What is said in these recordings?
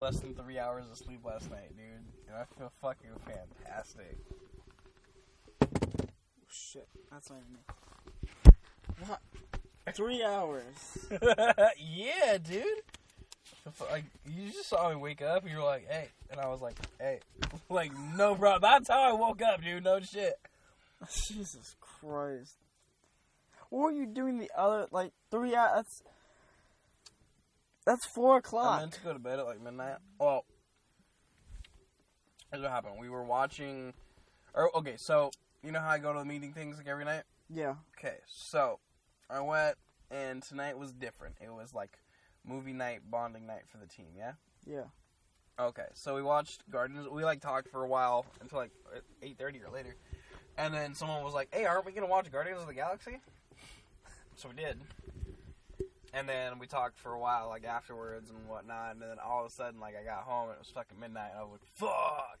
less than 3 hours of sleep last night, dude. And I feel fucking fantastic. Shit, that's not even me. What? 3 hours. Yeah, dude. Like, you just saw me wake up, and you were like, hey. And I was like, hey. Like, no, bro. That's how I woke up, dude. No shit. Jesus Christ. What were you doing the other, 3 hours? That's 4 o'clock. I meant to go to bed at, midnight. Well, here's what happened. We were watching... Okay, so, you know how I go to the meeting things, every night? Yeah. Okay, so, I went, and tonight was different. It was, movie night, bonding night for the team, yeah? Yeah. Okay, so we watched Guardians. We, talked for a while until, 8:30 or later. And then someone was like, hey, aren't we going to watch Guardians of the Galaxy? So we did. And then we talked for a while, afterwards and whatnot. And then all of a sudden, I got home and it was fucking midnight. And I was like, fuck!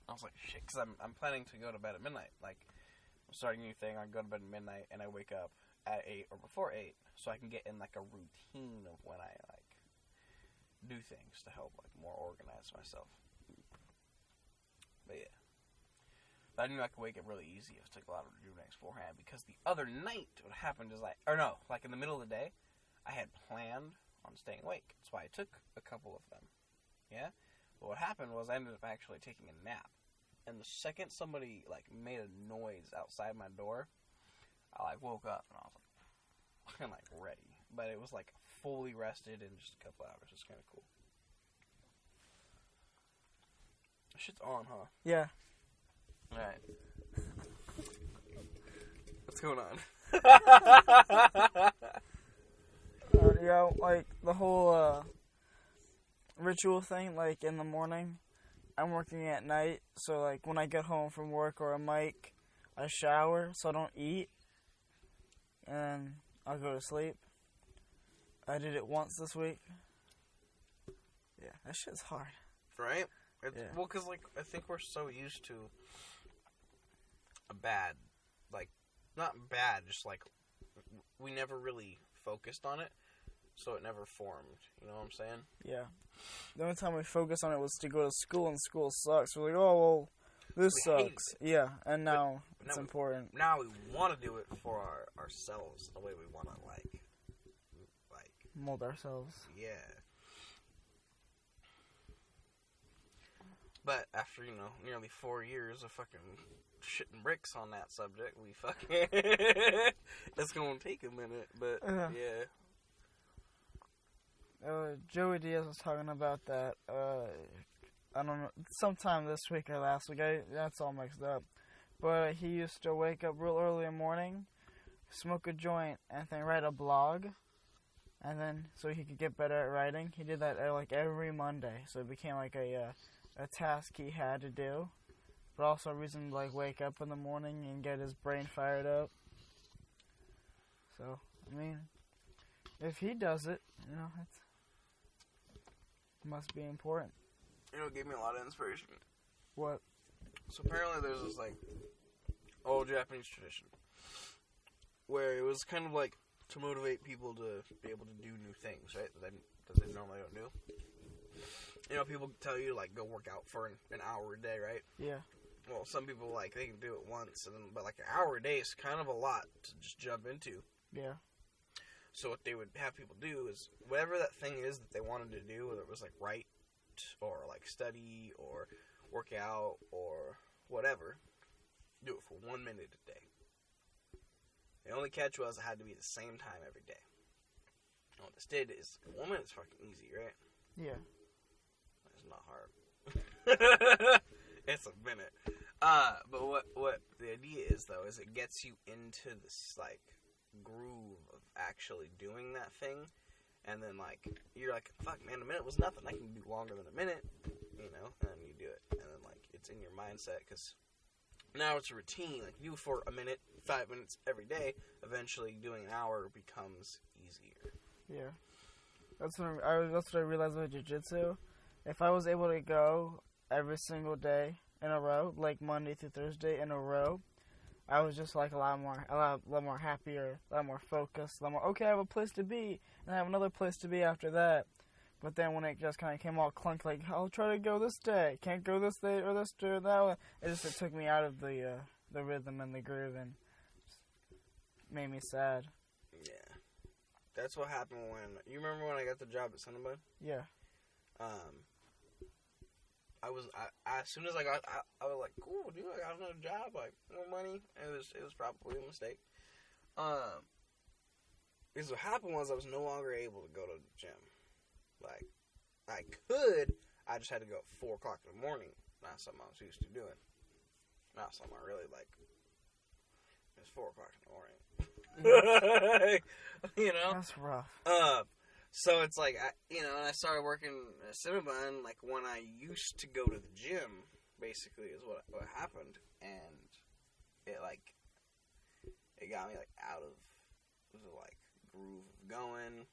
I was like, shit, because I'm planning to go to bed at midnight. I'm starting a new thing. I go to bed at midnight and I wake up at 8 or before 8. So I can get in, a routine of when I, do things to help, more organize myself. But yeah. But I knew I could wake up really easy if I took a lot of Rejuvenex beforehand, because the other night, what happened is in the middle of the day, I had planned on staying awake. That's why I took a couple of them. Yeah? But what happened was I ended up actually taking a nap. And the second somebody, made a noise outside my door, I, woke up and I was I'm, ready. But it was, fully rested in just a couple hours. It's kind of cool. Shit's on, huh? Yeah. Alright. What's going on? The whole ritual thing, in the morning, I'm working at night, so, when I get home from work or I shower, so I don't eat, and I'll go to sleep. I did it once this week. Yeah, that shit's hard. Right? Yeah. Well, because, I think we're so used to a bad, not bad, just, we never really focused on it, so it never formed. You know what I'm saying? Yeah. The only time we focused on it was to go to school, and school sucks. We're like, oh, well, this sucks. Yeah, and now it's important. Now we want to do it for ourselves, the way we want to, mold ourselves. Yeah. But after, nearly 4 years of fucking shitting bricks on that subject, we fucking... it's gonna take a minute, but, yeah. Joey Diaz was talking about that, I don't know, sometime this week or last week, that's all mixed up. But he used to wake up real early in the morning, smoke a joint, and then write a blog. And then, so he could get better at writing. He did that, every Monday. So it became, a task he had to do. But also a reason to, wake up in the morning and get his brain fired up. So, if he does it, it must be important. It gave me a lot of inspiration. What? So apparently there's this, old Japanese tradition where it was kind of to motivate people to be able to do new things, right? That they normally don't do. People tell you go work out for an hour a day, right? Yeah. Well, some people they can do it once, but an hour a day is kind of a lot to just jump into. Yeah. So what they would have people do is whatever that thing is that they wanted to do, whether it was write or study or work out or whatever, do it for 1 minute a day. The only catch was it had to be the same time every day. And what this did is 1 minute's fucking easy, right? Yeah. It's not hard. It's a minute. But what the idea is though is it gets you into this groove of actually doing that thing, and then you're fuck man, a minute was nothing. I can do longer than a minute, and then you do it, and then it's in your mindset because now it's a routine. You do for a minute, 5 minutes every day. Eventually, doing an hour becomes easier. Yeah, that's what I realized with jiu-jitsu. If I was able to go every single day in a row, Monday through Thursday in a row, I was just a lot more happier, a lot more focused, a lot more, okay, I have a place to be, and I have another place to be after that. But then when it just kind of came all clunk, like, I'll try to go this day, can't go this day or this day or that one, it took me out of the rhythm and the groove and made me sad. Yeah. That's what happened when... You remember when I got the job at Cinnabon? Yeah. As soon as I got... I was like, cool, dude, I got another job, like, more money. It was probably a mistake. Because what happened was I was no longer able to go to the gym. Like, I could, I just had to go at 4 o'clock in the morning. Not something I was used to doing. Not something I really like. It was 4 o'clock in the morning. You know? That's rough. So it's like, and I started working at Cinnabon, like, when I used to go to the gym, basically, is what happened. And it got me, like, out of the, like, groove of going.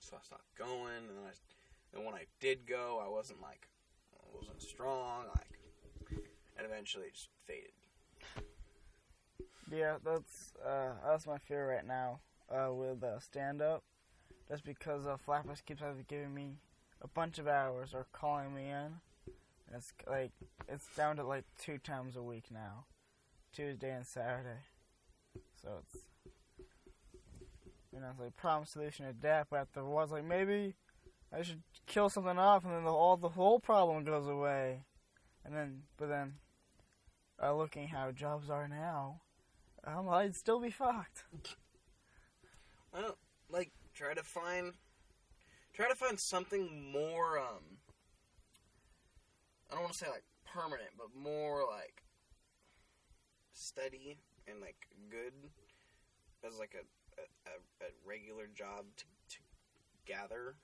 So I stopped going, and when I did go, I wasn't strong, and eventually it just faded. Yeah, that's my fear right now with stand-up. Just because Flappers keeps giving me a bunch of hours or calling me in. And it's down to like 2 times a week now, Tuesday and Saturday. So it's, it's like problem, solution, adapt. But afterwards, like, maybe I should kill something off, and then the whole problem goes away. But then, looking how jobs are now, I'd still be fucked. Well, like, try to find something more, I don't want to say, like, permanent, but more, like, steady and, like, good as, like, a regular job to gather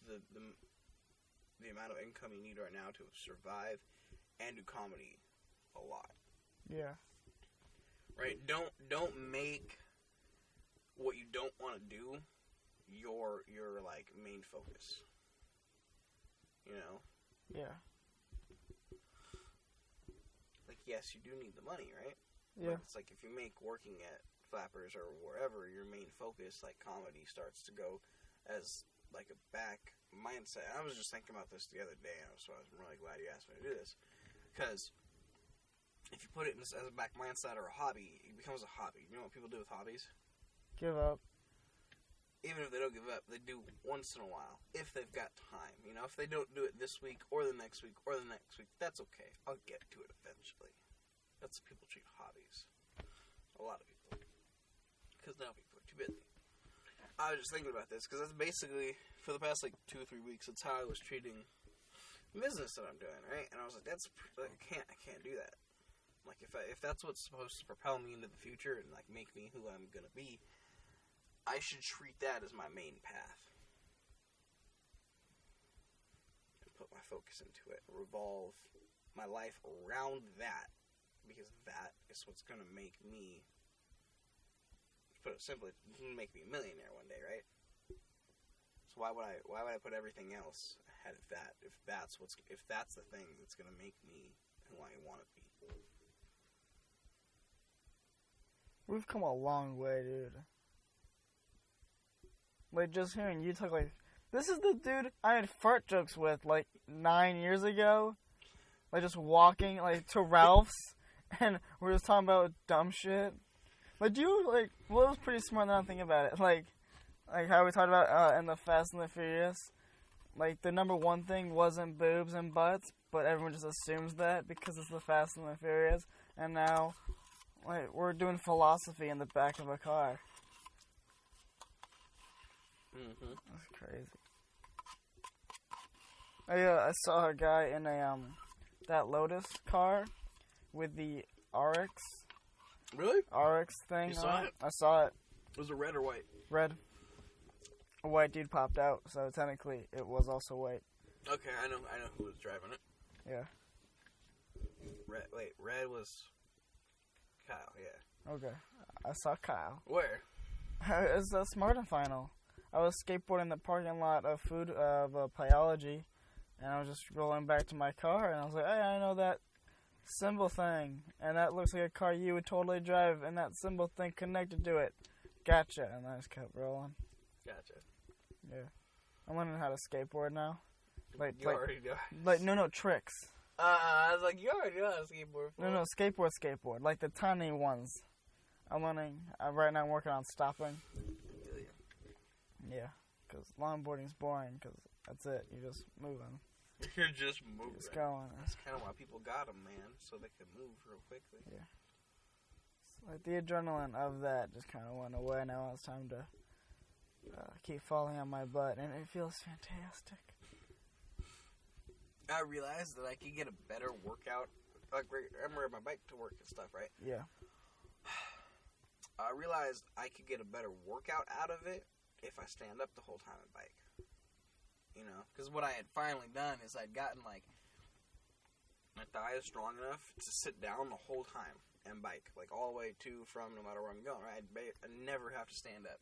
the amount of income you need right now to survive and do comedy a lot. Yeah. Right? Don't make what you don't want to do your like main focus. You know? Yeah. Like, yes, you do need the money, right? Yeah. But it's like if you make working at Flappers or wherever your main focus, like comedy, starts to go as like a back mindset. I was just thinking about this the other day, and so I was really glad you asked me to do this, because if you put it as a back mindset or a hobby, it becomes a hobby. You know what people do with hobbies? Give up. Even if they don't give up, they do once in a while, if they've got time. You know, if they don't do it this week or the next week or the next week, that's okay. I'll get to it eventually. That's how people treat hobbies. A lot of people. Because now people are too busy. I was just thinking about this, because that's basically, for the past, like, 2 or 3 weeks, that's how I was treating the business that I'm doing, right? And I was like, I can't do that. Like, if that's what's supposed to propel me into the future and, like, make me who I'm gonna be, I should treat that as my main path. And put my focus into it. Revolve my life around that. Because that is what's gonna make me, to put it simply, make me a millionaire one day, right? So why would I put everything else ahead of that if that's the thing that's gonna make me who I wanna be? We've come a long way, dude. Like, just hearing you talk, like, this is the dude I had fart jokes with, like, 9 years ago. Like, just walking, like, to Ralph's, and we're just talking about dumb shit. Like, it was pretty smart now I'm thinking about it. Like how we talked about in the Fast and the Furious. Like, the number one thing wasn't boobs and butts, but everyone just assumes that because it's the Fast and the Furious. And now, like, we're doing philosophy in the back of a car. Mm-hmm. That's crazy. I saw a guy in that Lotus car with the Ariix. Really? Ariix thing. You saw it? I saw it. Was it red or white? Red. A white dude popped out, so technically it was also white. Okay, I know who was driving it. Yeah. Red was Kyle, yeah. Okay. I saw Kyle. Where? It was a Smarter Final. I was skateboarding in the parking lot of Pyology, and I was just rolling back to my car, and I was like, hey, I know that symbol thing, and that looks like a car you would totally drive, and that symbol thing connected to it. Gotcha. And I just kept rolling. Gotcha. Yeah. I'm learning how to skateboard now. You already know. No tricks. I was like, you already know how to skateboard. No, skateboard. Like the tiny ones. I'm learning. Right now I'm working on stopping. Yeah, because longboarding's boring, because that's it. You're just moving. You're just moving. Just going. That's kind of why people got them, man, so they can move real quickly. Yeah. Like the adrenaline of that just kind of went away. Now it's time to keep falling on my butt, and it feels fantastic. I realized that I could get a better workout. Like, I'm riding my bike to work and stuff, right? Yeah. I realized I could get a better workout out of it if I stand up the whole time and bike. You know? Because what I had finally done is I'd gotten, like, my thigh is strong enough to sit down the whole time and bike. Like, all the way to, from, no matter where I'm going, right? I never have to stand up.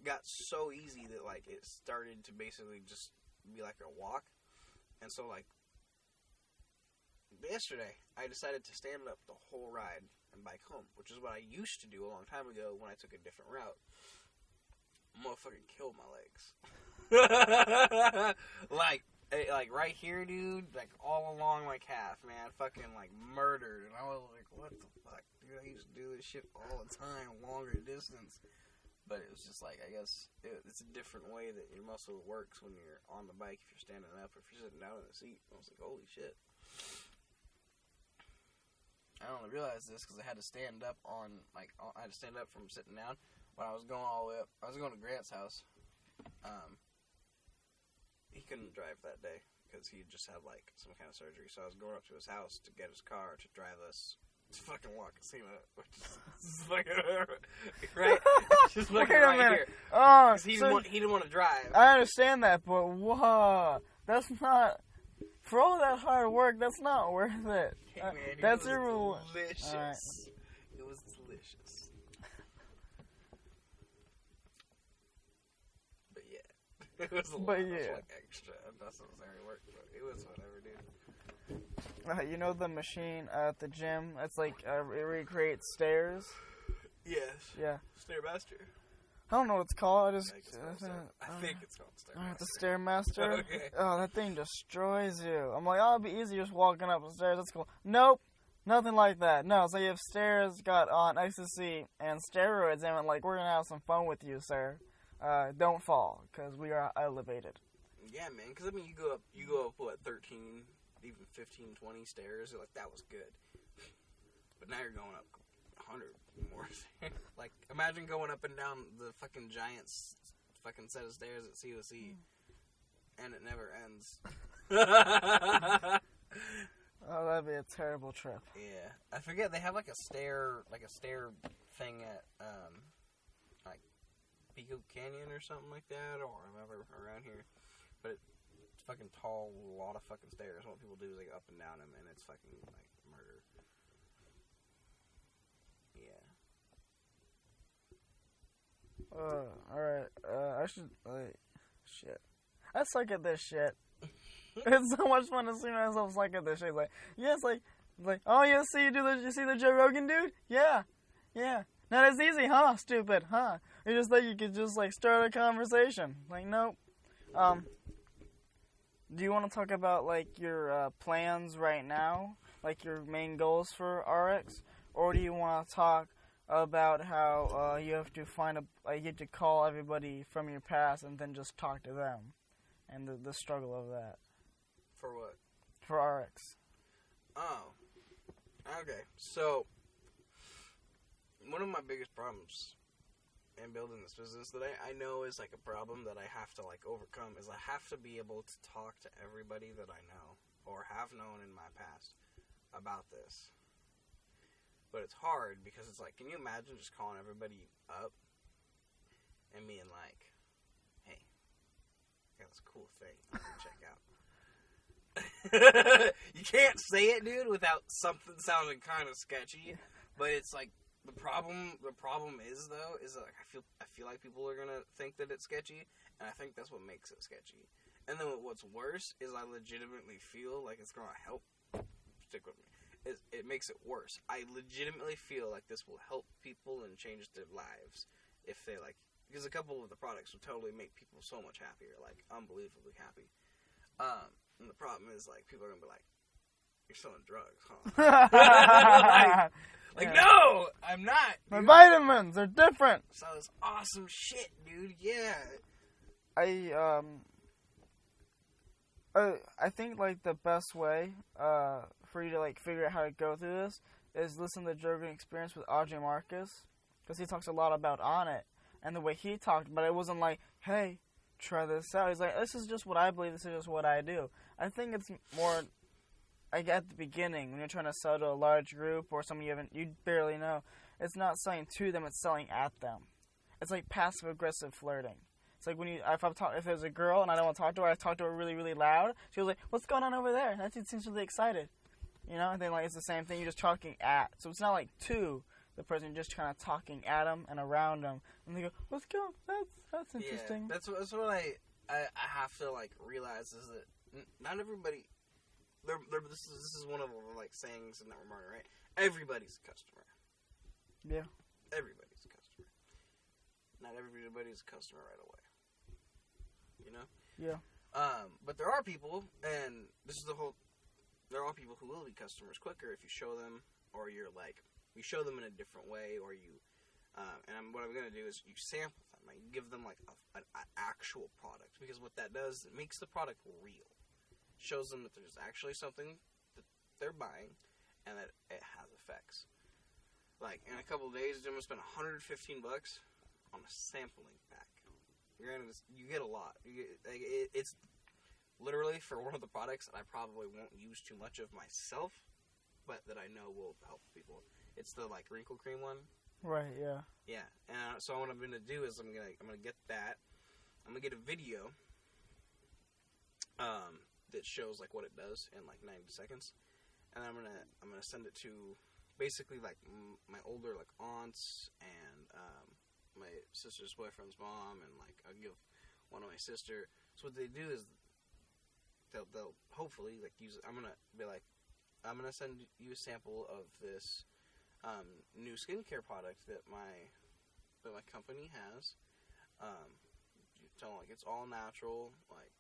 Got so easy that, like, it started to basically just be like a walk. And so, like, yesterday, I decided to stand up the whole ride and bike home, which is what I used to do a long time ago when I took a different route. Motherfucking killed my legs. like right here, dude, like all along my calf, man, fucking like murdered. And I was like, what the fuck, dude? I used to do this shit all the time, longer distance. But it was just like, I guess it's a different way that your muscle works when you're on the bike, if you're standing up, or if you're sitting down in the seat. I was like, holy shit. I only realized this because I had to stand up I had to stand up from sitting down when I was going all the way up. I was going to Grant's house. He couldn't drive that day because he just had like some kind of surgery. So I was going up to his house to get his car to drive us to fucking walk casino, which is fucking right. Just fucking right here. Oh, he didn't want to drive. I understand that, but whoa, that's not. For all that hard work, that's not worth it. Hey, man, that's delicious. Right. It was delicious. But yeah, it was a lot of like extra unnecessary work, but it was whatever, dude. You know the machine at the gym? It's like it recreates stairs. Yes. Yeah. Stairmaster. I don't know what it's called. I think it's called Stairmaster. The Stairmaster? Okay. Oh, that thing destroys you. I'm like, oh, it'd be easy just walking up the stairs. That's cool. Nope. Nothing like that. No, so you have stairs got on ecstasy and steroids, and like, we're going to have some fun with you, sir. Don't fall, because we are elevated. Yeah, man, because, I mean, you go up, what, 13, even 15, 20 stairs, you're like, that was good. But now you're going up 100 more. Like, imagine going up and down the fucking giant fucking set of stairs at COC, and it never ends. Oh, that'd be a terrible trip. Yeah, I forget, they have like a stair thing at like Pico Canyon or something like that, or whatever around here. But it's fucking tall, a lot of fucking stairs. What people do is they go up and down them, and it's fucking like murder. Yeah. Alright, I should, shit. I suck at this shit. It's so much fun to see myself suck at this shit. Like, yeah, it's like, oh, you see the Joe Rogan dude? Yeah. Not as easy, huh? Stupid, huh? You just think you could just, like, start a conversation. Like, nope. Do you want to talk about, like, your, plans right now? Like, your main goals for Ariix? Or do you want to talk about how you have to you get to call everybody from your past and then just talk to them, and the struggle of that? For what? For Ariix. Oh. Okay. So, one of my biggest problems in building this business that I know is like a problem that I have to like overcome is I have to be able to talk to everybody that I know or have known in my past about this. But it's hard because it's like, can you imagine just calling everybody up and being like, hey, I got this cool thing you can check out. You can't say it, dude, without something sounding kind of sketchy. But it's like the problem is though is like I feel like people are gonna think that it's sketchy, and I think that's what makes it sketchy. And then what's worse is I legitimately feel like it's gonna help. Stick with me. It makes it worse. I legitimately feel like this will help people and change their lives if they like because a couple of the products would totally make people so much happier, like unbelievably happy. And the problem is, like, people are gonna be like, "You're selling drugs, huh?" like, no, I'm not. My vitamins are different. So this awesome shit, dude. Yeah. I think, like, the best way for you to, like, figure out how to go through this is listen to the Joe Rogan Experience with Audrey Marcus, because he talks a lot about on it, and the way he talked about it wasn't like, hey, try this out. He's like, this is just what I believe, this is just what I do. I think it's more, like, at the beginning, when you're trying to sell to a large group or someone you barely know, it's not selling to them, it's selling at them. It's like passive-aggressive flirting. It's like when if there's a girl and I don't want to talk to her, I talk to her really, really loud. She was like, what's going on over there? That dude seems really excited. You know? And then, like, it's the same thing. You're just talking at. So it's not like to the person. You're just kind of talking at them and around them. And they go, let's go. That's interesting. Yeah, that's what I have to, like, realize is that not everybody... This is one of the, like, sayings in that remark, right? Everybody's a customer. Yeah. Everybody's a customer. Not everybody's a customer right away. You know? Yeah. But there are people, and this is there are people who will be customers quicker if you show them, or you show them in a different way, or you, what I'm going to do is you sample them, right? You give them, like, an actual product, because what that does, it makes the product real. Shows them that there's actually something that they're buying, and that it has effects. Like, in a couple of days, I'm going to spend $115 on a sampling pack. You get a lot. It's literally for one of the products that I probably won't use too much of myself, but that I know will help people. It's the, like, wrinkle cream one. Right. Yeah. Yeah. And so what I'm gonna do is I'm gonna get that. I'm gonna get a video. That shows, like, what it does in, like, 90 seconds, and I'm gonna send it to basically, like, my older, like, aunts and my sister's boyfriend's mom, and, like, I'll give one to my sister. So what they do is they'll hopefully, like, use it. I'm gonna be like, I'm gonna send you a sample of this new skincare product that my company has. You tell them, like, it's all natural, like,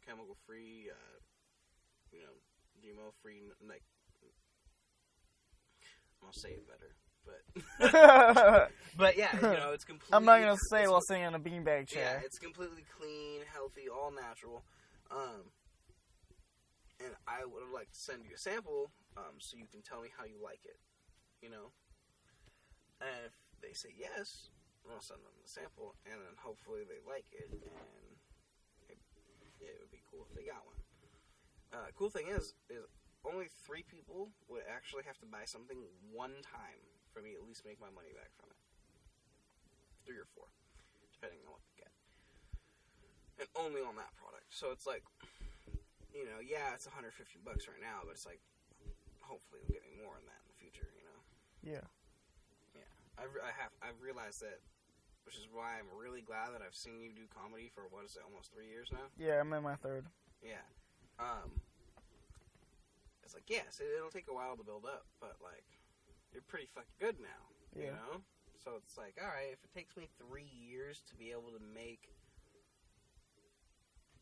chemical free, GMO free, like, I'm gonna say it better, but but yeah, it's completely. I'm not gonna say it while sitting in a beanbag chair. Yeah, it's completely clean, healthy, all natural. And I would like to send you a sample, so you can tell me how you like it, And if they say yes, I'll send them the sample, and then hopefully they like it, and it would be cool if they got one. Cool thing is only 3 people would actually have to buy something one time for me to at least make my money back from it. 3 or 4, depending on what they get. And only on that product. So it's like, it's $150 right now, but it's like, hopefully they'll get me more than that in the future, Yeah. Yeah. I've realized that, which is why I'm really glad that I've seen you do comedy for, what is it, almost 3 years now? Yeah, I'm in my 3rd. Yeah. It's like, yes, it'll take a while to build up, but, like, you're pretty fucking good now, yeah. So it's like, alright, if it takes me 3 years to be able to make,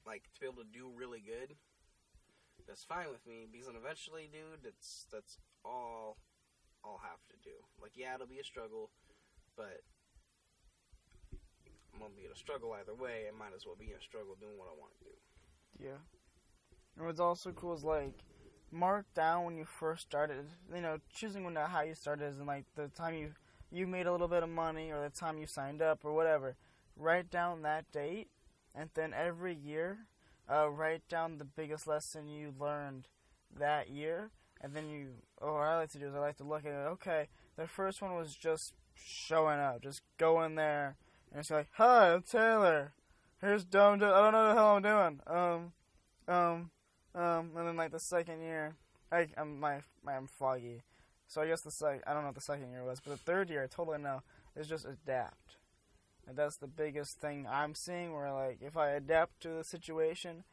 like, to be able to do really good, that's fine with me, because then eventually, dude, that's all I'll have to do. Like, yeah, it'll be a struggle, but I'm gonna be in a struggle either way. I might as well be in a struggle doing what I want to do. Yeah. And what's also cool is, like, mark down when you first started. Choosing how you started is in, like, the time you made a little bit of money, or the time you signed up, or whatever. Write down that date, and then every year, write down the biggest lesson you learned that year, and then what I like to do is I like to look at it. Okay, the first one was just showing up, just going there. And it's like, hi, I'm Taylor. Here's dumb. I don't know what the hell I'm doing. And then, like, the second year, I'm foggy. So I guess I don't know what the second year was, but the 3rd year, I totally know, is just adapt. And that's the biggest thing I'm seeing, where, like, if I adapt to the situation,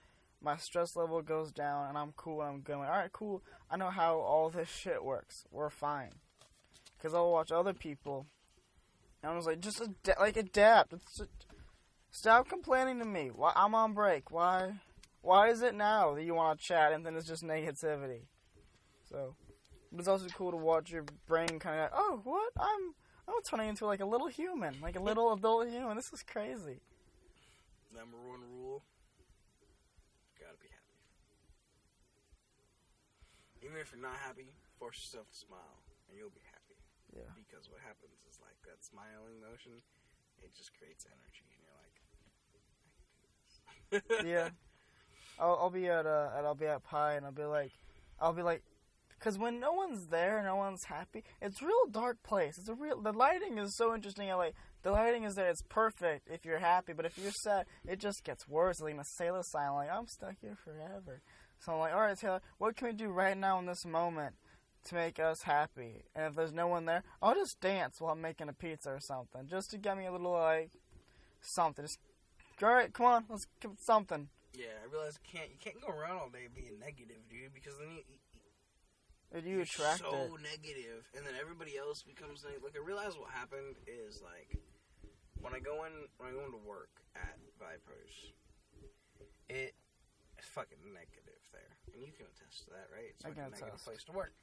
my stress level goes down, and I'm cool, and I'm going, alright, cool, I know how all this shit works. We're fine. Because I'll watch other people And I was like, just adapt. Stop complaining to me. Why I'm on break? Why is it now that you want to chat and then it's just negativity? So, but it's also cool to watch your brain kind of, oh, what? I'm turning into like a little human, like a little adult human. This is crazy. Number one rule: gotta be happy. Even if you're not happy, force yourself to smile, and you'll be happy. Yeah. Because what happens is like that smiling motion, it just creates energy, and you're like, I can do this. Yeah. I'll be at Pi, and I'll be like, because when no one's there, no one's happy. It's a real dark place. The lighting is so interesting. The lighting is there. It's perfect if you're happy, but if you're sad, it just gets worse. It's like in a sailor sign, like I'm stuck here forever. So I'm like, all right, Taylor, what can we do right now in this moment to make us happy? And if there's no one there, I'll just dance while I'm making a pizza or something, just to get me a little like something. Just all right, come on, let's give it something. Yeah, I realize you can't go around all day being negative, dude, because then you attract so it. negative, and then everybody else becomes negative. Like I realized what happened is like when I go into work at Vipers, it's fucking negative there, and you can attest to that, right? It's like a negative place to work.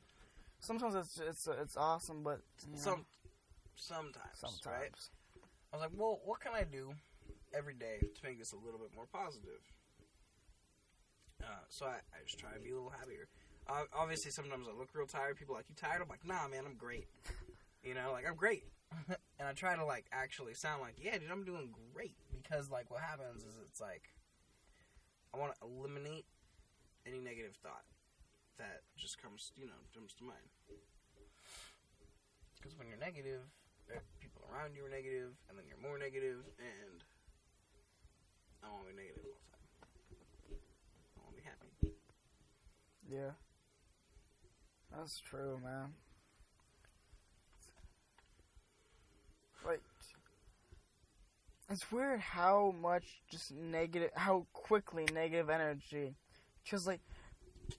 Sometimes it's awesome, but sometimes, right? I was like, well, what can I do every day to make this a little bit more positive? So I just try to be a little happier. Obviously, sometimes I look real tired. People are like, you tired? I'm like, nah, man, I'm great. You know, like, I'm great. And I try to, like, actually sound like, yeah, dude, I'm doing great. Because, like, what happens is it's like, I want to eliminate any negative thought that just comes to mind. Because when you're negative, people around you are negative, and then you're more negative, and I want to be negative all the time. I want to be happy. Yeah. That's true, man. Like, it's weird how quickly negative energy, because like,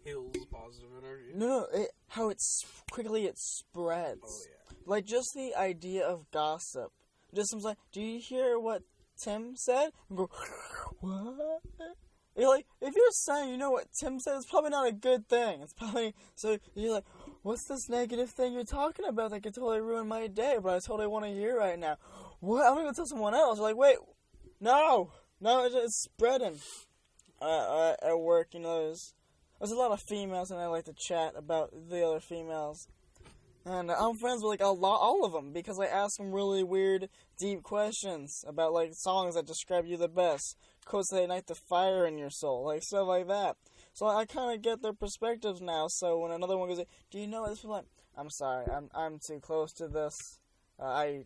kills positive energy. No, how quickly it spreads. Oh yeah. Like just the idea of gossip. Just someone's like, do you hear what Tim said? And go, what? You're like, if you're saying you know what Tim said, it's probably not a good thing. It's probably, so you're like, what's this negative thing you're talking about that could totally ruin my day, but I totally want to hear right now? What? I'm going to tell someone else. You're like, wait, no, it's spreading. At work, there's a lot of females, and I like to chat about the other females. And I'm friends with, like, all of them, because I ask them really weird, deep questions about, like, songs that describe you the best. Quotes that ignite the fire in your soul, like, stuff like that. So I kind of get their perspectives now, so when another one goes, do you know what this is like? I'm sorry, I'm too close to this. I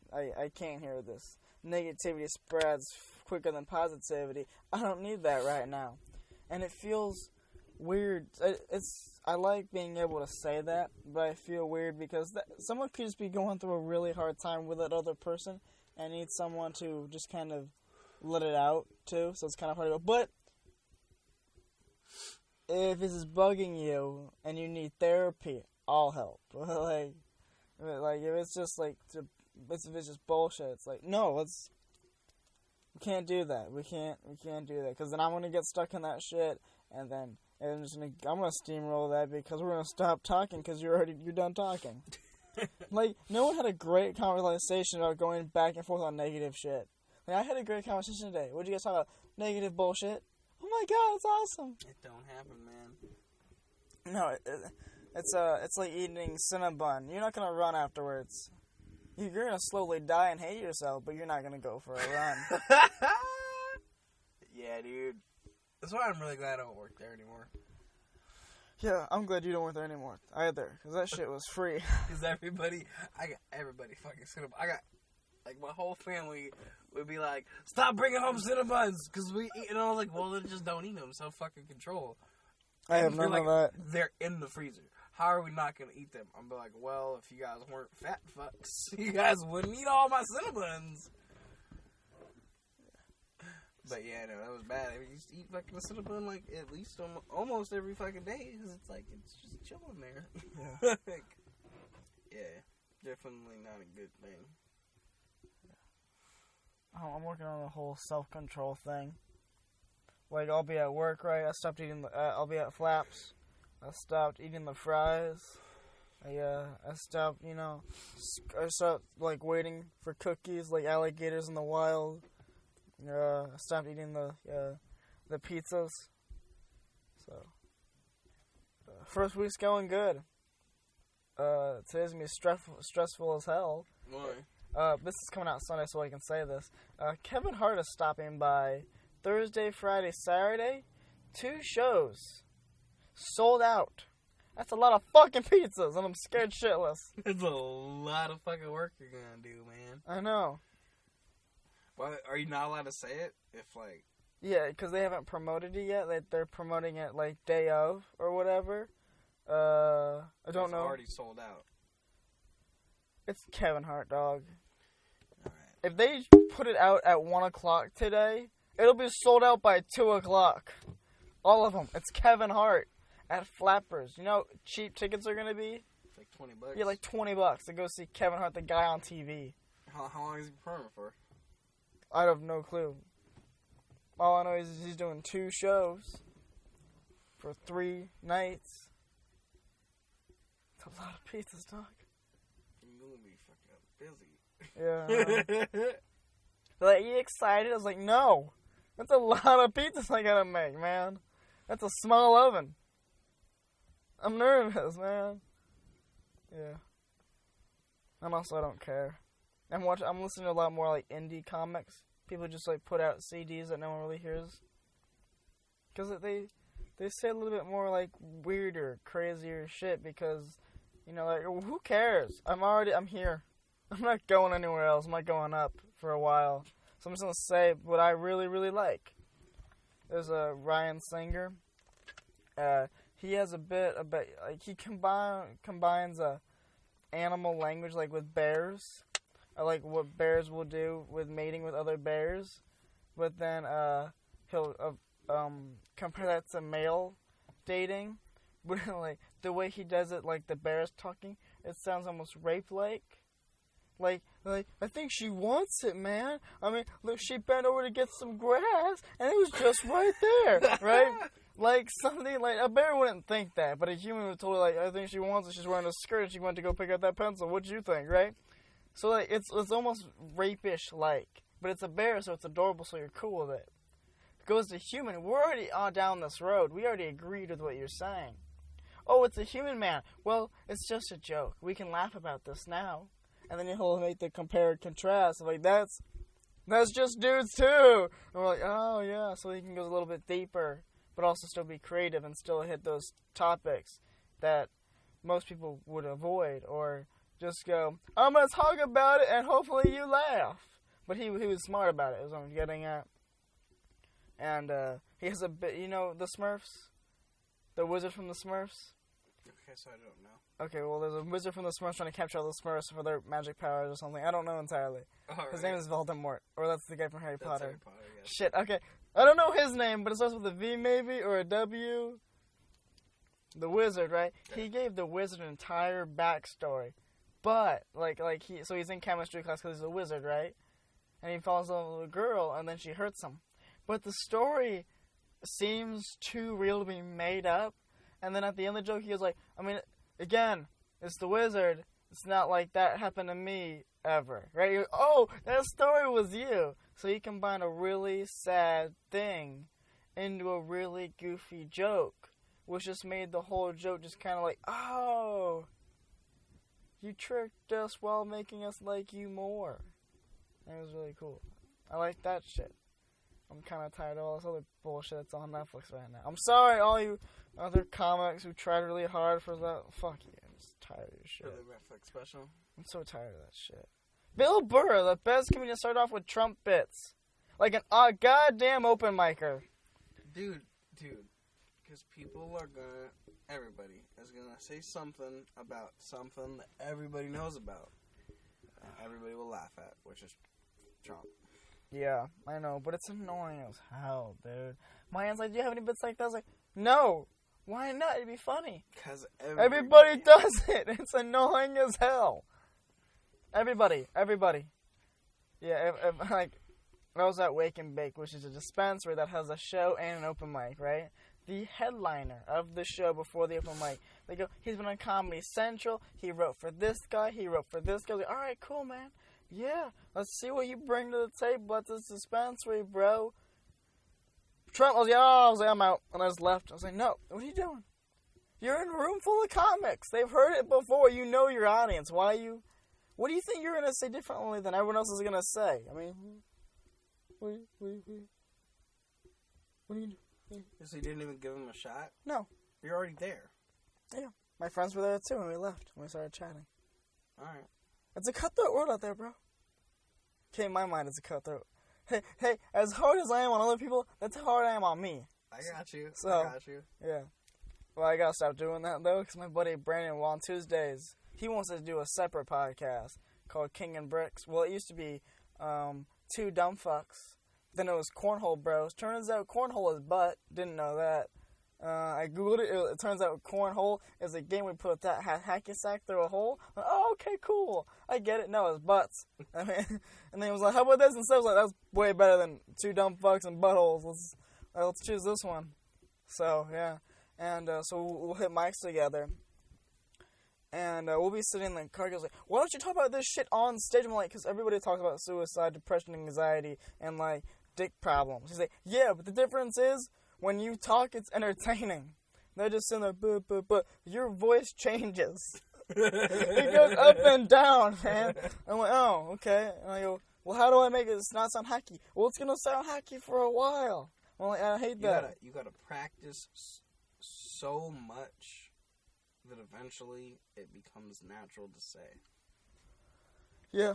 can't hear this. Negativity spreads quicker than positivity. I don't need that right now. And it feels weird. I like being able to say that, but I feel weird because someone could just be going through a really hard time with that other person and need someone to just kind of let it out too. So it's kind of hard to go. But if this is bugging you and you need therapy, I'll help. like if it's just like if it's just bullshit, it's like no, we can't do that. We can't do that because then I'm gonna get stuck in that shit, and then. And I'm gonna steamroll that because we're gonna stop talking because you're done talking. Like no one had a great conversation about going back and forth on negative shit. Like I had a great conversation today. What'd you guys talk about? Negative bullshit. Oh my god, it's awesome. It don't happen, man. No, it's like eating Cinnabon. You're not gonna run afterwards. You're gonna slowly die and hate yourself, but you're not gonna go for a run. Yeah, dude. That's why I'm really glad I don't work there anymore. Yeah, I'm glad you don't work there anymore either, because that shit was free. Because everybody fucking Cinnabon. I got, like, my whole family would be like, stop bringing home Cinnabons, because we eat, and I was like, well, then just don't eat them, self-fucking control. I have none of that. They're in the freezer. How are we not going to eat them? I'm like, well, if you guys weren't fat fucks, you guys wouldn't eat all my Cinnabons. But yeah, no, that was bad. I mean, you used to eat fucking Cinnabon like at least almost every fucking day because it's like it's just chilling there. Yeah. Yeah, definitely not a good thing. I'm working on the whole self-control thing. Like, I'll be at work, right? I'll be at Flaps. I stopped eating the fries. I stopped, I stopped, like, waiting for cookies like alligators in the wild. I stopped eating the pizzas. So, first week's going good. Today's gonna be stressful as hell. Why? This is coming out Sunday, so I can say this. Kevin Hart is stopping by Thursday, Friday, Saturday. 2 shows. Sold out. That's a lot of fucking pizzas, and I'm scared shitless. It's a lot of fucking work you're gonna do, man. I know. Why are you not allowed to say it? If, like... Yeah, because they haven't promoted it yet. They're promoting it, like, day of, or whatever. I don't know. It's already sold out. It's Kevin Hart, dog. Alright. If they put it out at 1 o'clock today, it'll be sold out by 2 o'clock. All of them. It's Kevin Hart at Flappers. You know how cheap tickets are going to be? Like $20. Yeah, like $20 to go see Kevin Hart, the guy on TV. How long is he performing for? I have no clue. All I know is he's doing 2 shows for 3 nights. It's a lot of pizzas, dog. You're gonna be fucking busy. Yeah. They're like, you excited? I was like, no. That's a lot of pizzas I gotta make, man. That's a small oven. I'm nervous, man. Yeah. And also, I don't care. I'm listening to a lot more, like, indie comics. People just, like, put out CDs that no one really hears. Because they say a little bit more, like, weirder, crazier shit because, like, who cares? I'm here. I'm not going anywhere else. I'm not going up for a while. So I'm just going to say what I really, really like. There's a Ryan Singer. He has a bit about, like, he combines animal language, like, with bears. I like what bears will do with mating with other bears. But then he'll compare that to male dating. But, like, the way he does it, like, the bears talking, it sounds almost rape-like. Like, I think she wants it, man. I mean, look, she bent over to get some grass, and it was just right there, right? Like, something, like, a bear wouldn't think that, but a human would totally, like, I think she wants it, she's wearing a skirt, and she went to go pick up that pencil. What'd you think, right? So, like, it's almost rapish-like, but it's a bear, so it's adorable, so you're cool with it. It goes to human. We're already down this road. We already agreed with what you're saying. Oh, it's a human man. Well, it's just a joke. We can laugh about this now. And then he'll make the compare and contrast. Like, that's just dudes too. And we're like, oh yeah. So he can go a little bit deeper, but also still be creative and still hit those topics that most people would avoid, or just go, I'm gonna talk about it and hopefully you laugh. But he was smart about it. Is what I'm getting at. And he has a bit, the Smurfs, the wizard from the Smurfs. Okay, so I don't know. Okay, well, there's a wizard from the Smurfs trying to capture all the Smurfs for their magic powers or something. I don't know entirely. His name is Voldemort, or that's the guy from Harry Potter. Harry Potter, yes. Shit, okay. I don't know his name, but it starts with a V maybe, or a W. The wizard, right? Yeah. He gave the wizard an entire backstory. But, so he's in chemistry class because he's a wizard, right? And he falls in love with a girl, and then she hurts him. But the story seems too real to be made up. And then at the end of the joke, he was like, again, it's the wizard. It's not like that happened to me ever, right? Goes, oh, that story was you. So he combined a really sad thing into a really goofy joke, which just made the whole joke just kind of like, oh, you tricked us while making us like you more. And it was really cool. I like that shit. I'm kind of tired of all this other bullshit that's on Netflix right now. I'm sorry, all you other comics who tried really hard for that. Fuck you. I'm just tired of your shit. For the Netflix special? I'm so tired of that shit. Bill Burr, the best comedian, started off with Trump bits. Like an goddamn open micer. Dude. Because everybody is gonna say something about something that everybody knows about. Everybody will laugh at, which is Trump. Yeah, I know, but it's annoying as hell, dude. My aunt's like, do you have any bits like that? I was like, no. Why not? It'd be funny. Because everybody does it. It's annoying as hell. Everybody. Yeah, I was at Wake and Bake, which is a dispensary that has a show and an open mic, right? The headliner of the show before the open mic, they go, he's been on Comedy Central, he wrote for this guy, he wrote for this guy. I was like, all right, cool, man. Yeah, let's see what you bring to the table at this dispensary, bro. Trump, I was like, I'm out. And I just left. I was like, no, what are you doing? You're in a room full of comics. They've heard it before. You know your audience. What do you think you're going to say differently than everyone else is going to say? I mean, what do you do? So you didn't even give him a shot? No. You're already there. Yeah. My friends were there too when we left, when we started chatting. Alright. It's a cutthroat world out there, bro. Okay, in my mind, it's a cutthroat. Hey, as hard as I am on other people, that's how hard I am on me. I got you. So, I got you. Yeah. Well, I gotta stop doing that, though, because my buddy Brandon, on Tuesdays, he wants to do a separate podcast called King and Bricks. Well, it used to be Two Dumb Fucks. Then it was Cornhole Bros. Turns out Cornhole is butt. Didn't know that. I googled it. It turns out Cornhole is a game we put that hacky sack through a hole. Like, oh, okay, cool. I get it. No, it's butts. I mean, and then he was like, how about this? And so I was like, that's way better than Two Dumb Fucks and Buttholes. Let's choose this one. So, yeah. And so we'll hit mics together. And we'll be sitting in the car. Goes like, why don't you talk about this shit on stage? I'm like, because everybody talks about suicide, depression, anxiety, and like dick problems. He's like, yeah, but the difference is when you talk, it's entertaining. They're just sitting there, but your voice changes. It goes up and down, man. I'm like, oh, okay. And I go, well, how do I make it not sound hacky? Well, it's gonna sound hacky for a while. I'm like, I hate that. You gotta practice so much that eventually it becomes natural to say. Yeah.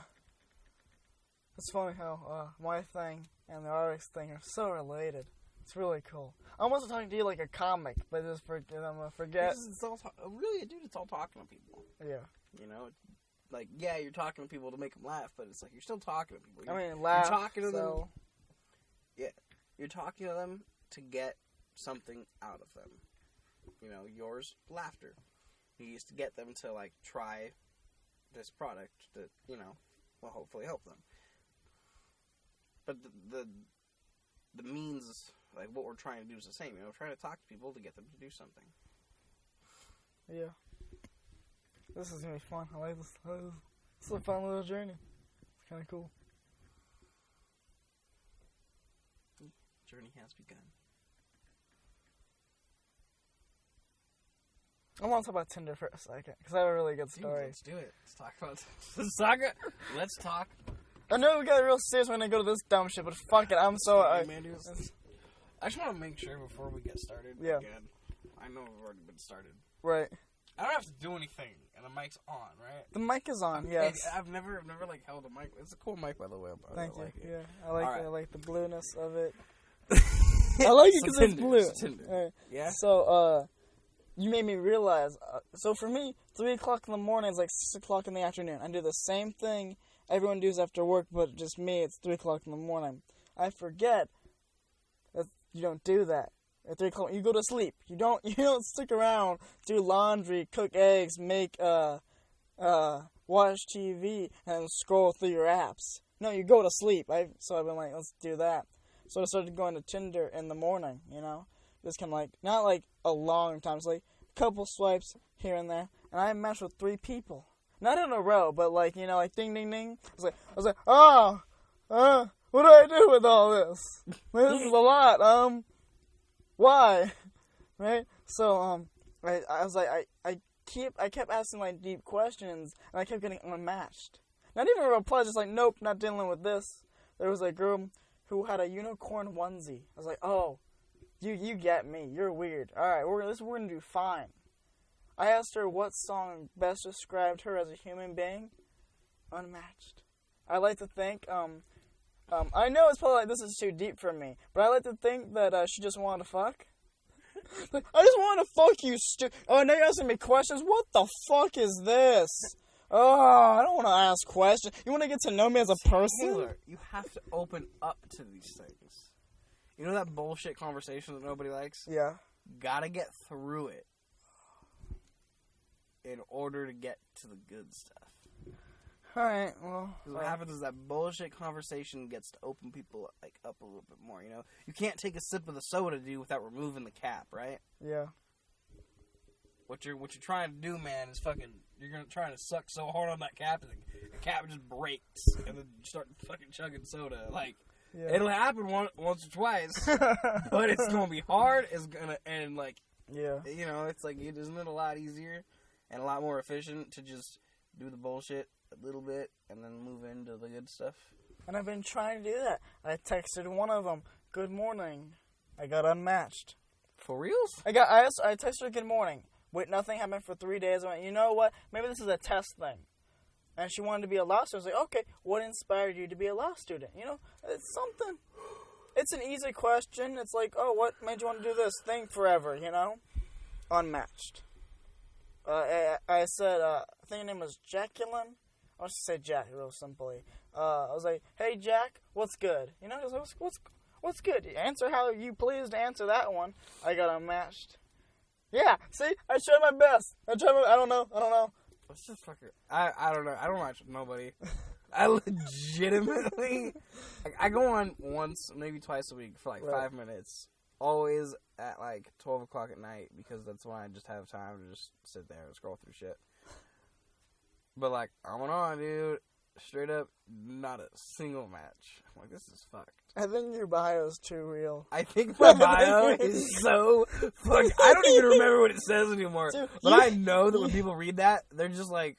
It's funny how my thing and the Ariix thing are so related. It's really cool. I'm also talking to you like a comic, but just I'm gonna forget. Really, dude, it's all talking to people. Yeah. You know, like, yeah, you're talking to people to make them laugh, but it's like you're still talking to people. Laugh. You're talking to them. Yeah, you're talking to them to get something out of them. You know, yours, laughter. You used to get them to like try this product that will hopefully help them. But the means, like what we're trying to do is the same. Trying to talk to people to get them to do something. Yeah. This is gonna be fun. I like this. It's a fun little journey. It's kind of cool. Journey has begun. I want to talk about Tinder for a second because I have a really good story. Dude, let's do it. Let's talk. I know we got real serious when I go to this dumb shit, but fuck it. I'm so. I just want to make sure before we get started. Yeah. Again, I know we've already been started. Right. I don't have to do anything, and the mic's on, right? The mic is on. Yes. I've never like held a mic. It's a cool mic, by the way. Thank you. Like it. Yeah, I like the blueness of it. I like it because it's blue. It's Tinder. Right. Yeah. So, you made me realize. So for me, 3 o'clock in the morning is like 6 o'clock in the afternoon. I do the same thing everyone does after work, but just me, it's 3 o'clock in the morning. I forget that you don't do that. At 3 o'clock, you go to sleep. You don't stick around, do laundry, cook eggs, make watch TV, and scroll through your apps. No, you go to sleep. So I've been like, let's do that. So I started going to Tinder in the morning. Just kind of like not like a long time, it's like a couple swipes here and there, and I matched with 3 people. Not in a row, but like like ding ding ding. I was like, oh, what do I do with all this? This is a lot. Why? Right? So I was like, I kept asking like deep questions, and I kept getting unmatched. Not even a reply, just like, nope, not dealing with this. There was a girl who had a unicorn onesie. I was like, oh, you get me. You're weird. All right, we're gonna do fine. I asked her what song best described her as a human being. Unmatched. I like to think, I know it's probably like this is too deep for me, but I like to think that she just wanted to fuck. Like, I just want to fuck you, oh, now you're asking me questions? What the fuck is this? Oh, I don't want to ask questions. You want to get to know me as a person? Taylor, you have to open up to these things. You know that bullshit conversation that nobody likes? Yeah. Gotta get through it in order to get to the good stuff. Alright, well. What happens is that bullshit conversation gets to open people like up a little bit more, you know? You can't take a sip of the soda, dude, without removing the cap, right? Yeah. What you're trying to do, man, is fucking... You're gonna try to suck so hard on that cap, and the cap just breaks, and then you start fucking chugging soda. Like, it'll happen once or twice, but it's gonna be hard. It's gonna... And, like... Yeah. You know, it's like, isn't it a lot easier and a lot more efficient to just do the bullshit a little bit and then move into the good stuff? And I've been trying to do that. I texted one of them, good morning. I got unmatched. For reals? I texted her good morning. Wait, nothing happened for 3 days. I went, you know what? Maybe this is a test thing. And she wanted to be a law student. I was like, okay, what inspired you to be a law student? You know, it's something. It's an easy question. It's like, oh, what made you want to do this thing forever, you know? Unmatched. I said, I think her name was Jacqueline. I'll just say Jack, real simply. I was like, hey, Jack, what's good? You know, what's good? Answer how you please to answer that one. I got unmatched. Yeah, see? I tried my best. I don't know. What's this fucker? I don't know. I don't match with nobody. I legitimately... I go on once, maybe twice a week for like 5 minutes. Always at like 12 o'clock at night, because that's when I just have time to just sit there and scroll through shit. But like, I'm on, dude. Straight up, not a single match. I'm like, this is fucked. I think your bio is too real. I think my bio is so fucked. I don't even remember what it says anymore. Dude, but I know that when people read that, they're just like,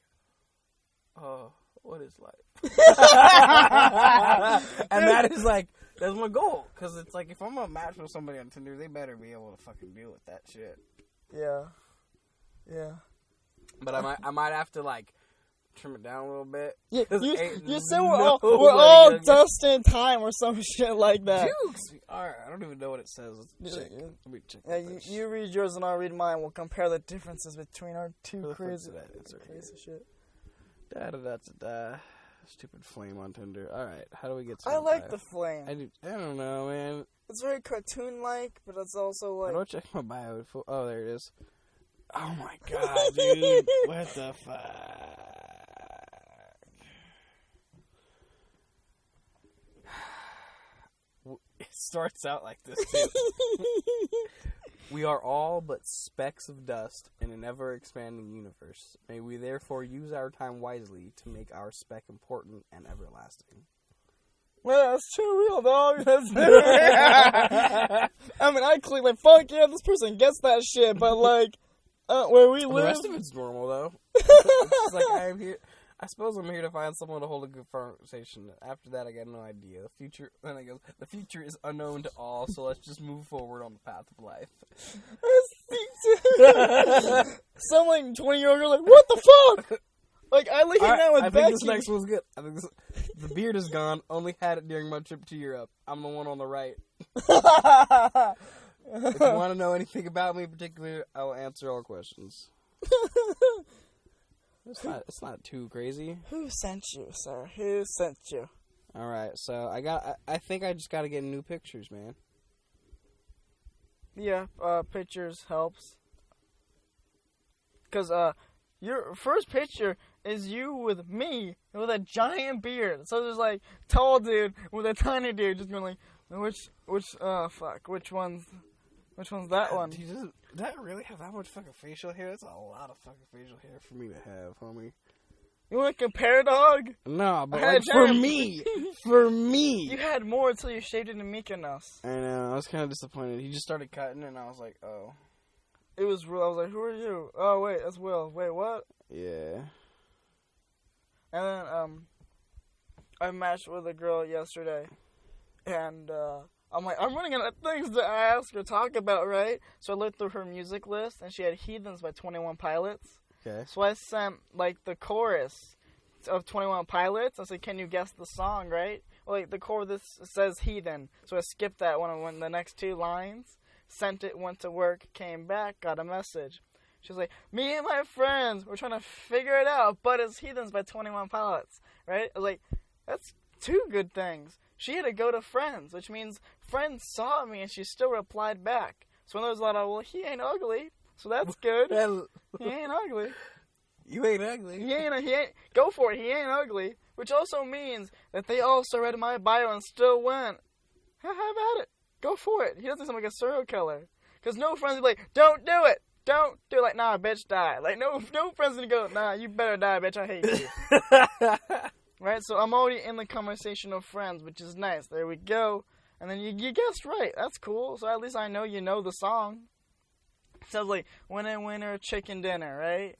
oh, what is life? And that is like, that's my goal. Because it's like, if I'm going to match with somebody on Tinder, they better be able to fucking deal with that shit. Yeah. Yeah. But I might have to, like, trim it down a little bit. Yeah, you said we're all dust in time or some shit like that. Alright, I don't even know what it says. Let me check. You read yours and I'll read mine. We'll compare the differences between our two crazy shit. Da-da-da-da-da. Stupid flame on Tinder. Alright, how do we get to I like the flame. I don't know, man. It's very cartoon-like, but it's also like... I don't check my bio. Oh, there it is. Oh my god, dude. What the fuck? It starts out like this, too. We are all but specks of dust in an ever-expanding universe. May we therefore use our time wisely to make our speck important and everlasting. Well, that's too real, dog. That's too real. I mean, I click like, fuck yeah, this person gets that shit, but like, where we live... The rest of it's normal, though. It's like, I suppose I'm here to find someone to hold a good conversation. After that, I got no idea. The future is unknown to all, so let's just move forward on the path of life. Some like 20-year-old girl like, what the fuck? Like, I like hanging out with Becky. I think this next one's good. The beard is gone. Only had it during my trip to Europe. I'm the one on the right. If you want to know anything about me in particular, I will answer all questions. It's not too crazy. Who sent you, sir? Who sent you? All right, so I think I just got to get new pictures, man. Yeah, pictures helps. Cause your first picture is you with me with a giant beard. So there's like tall dude with a tiny dude just going like, which one's that one? Does that really have that much fucking facial hair? That's a lot of fucking facial hair for me to have, homie. You want to compare, dog? No, but like, for me. You had more until you shaved it in Mykonos. I know, I was kind of disappointed. He just started cutting and I was like, oh. It was real. I was like, who are you? Oh, wait, that's Will. Wait, what? Yeah. And then, I matched with a girl yesterday. And, I'm like, I'm running out of things to ask or talk about, right? So I looked through her music list, and she had Heathens by 21 Pilots. Okay. So I sent, like, the chorus of 21 Pilots. I said, can you guess the song, right? Well, like, the chorus says Heathen. So I skipped that one and went the next two lines. Sent it, went to work, came back, got a message. She was like, me and my friends, we're trying to figure it out, but it's Heathens by 21 Pilots, right? I was like, that's two good things. She had to go to Friends, which means Friends saw me and she still replied back. So when there was a lot of, well, he ain't ugly, so that's good. He ain't ugly. You ain't ugly. He ain't. Go for it. He ain't ugly. Which also means that they also read my bio and still went. How about it? Go for it. He doesn't seem like a serial killer. Because no friends would be like, don't do it. Don't do it. Like, nah, bitch, die. Like, no friends would go, nah, you better die, bitch. I hate you. Right? So I'm already in the conversation of friends, which is nice. There we go. And then you guessed right. That's cool. So at least I know you know the song. It sounds like winner, winner, chicken dinner, right?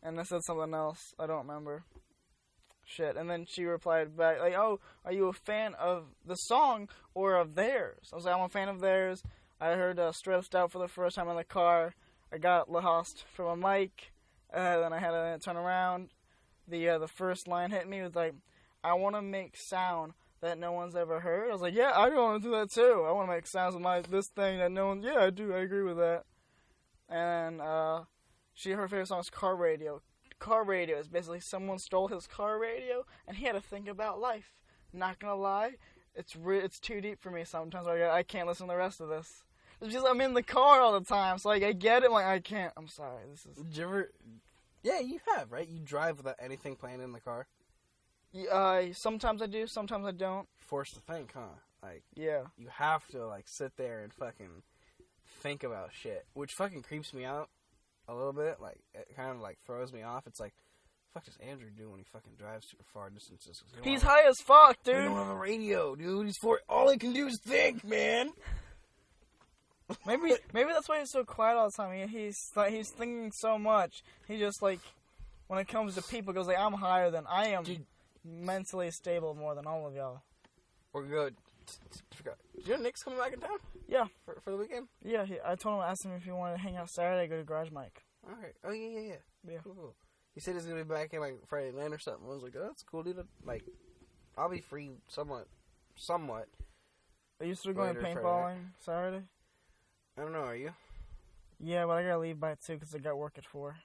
And I said something else. I don't remember. Shit. And then she replied back, like, oh, are you a fan of the song or of theirs? I was like, I'm a fan of theirs. I heard Stressed Out for the first time in the car. I got lost from a mic. Then I had to turn around. The first line hit me. It was like, I want to make sound that no one's ever heard. I was like, yeah, I want to do that too. I want to make sounds with this thing that no one, yeah, I do. I agree with that. And her favorite song is Car Radio. Car radio is basically someone stole his car radio and he had to think about life. Not gonna lie, it's too deep for me sometimes. I can't listen to the rest of this. It's because I'm in the car all the time, so like I get it. Like I can't. I'm sorry. This is. Did you ever? Yeah, you have, right? You drive without anything playing in the car. Sometimes I do. Sometimes I don't. Forced to think, huh? Like yeah, you have to like sit there and fucking think about shit, which fucking creeps me out a little bit. Like it kind of like throws me off. It's like, fuck does Andrew do when he fucking drives super far distances? He's high as fuck, dude. He don't have a radio, dude. All he can do is think, man. Maybe that's why he's so quiet all the time. He's thinking so much. He just like when it comes to people goes like I'm higher than I am. Dude. Mentally stable more than all of y'all. We're good. Forgot. Do you know Nick's coming back in town? Yeah. For the weekend? Yeah. I told him, I asked him if he wanted to hang out Saturday, go to Garage Mike. Alright. Oh, yeah. Cool. He said he's going to be back in, like, Friday night or something. I was like, oh, that's cool, dude. Like, I'll be free somewhat. Are you still going paintballing Saturday? I don't know, are you? Yeah, but I got to leave by 2 because I got work at 4.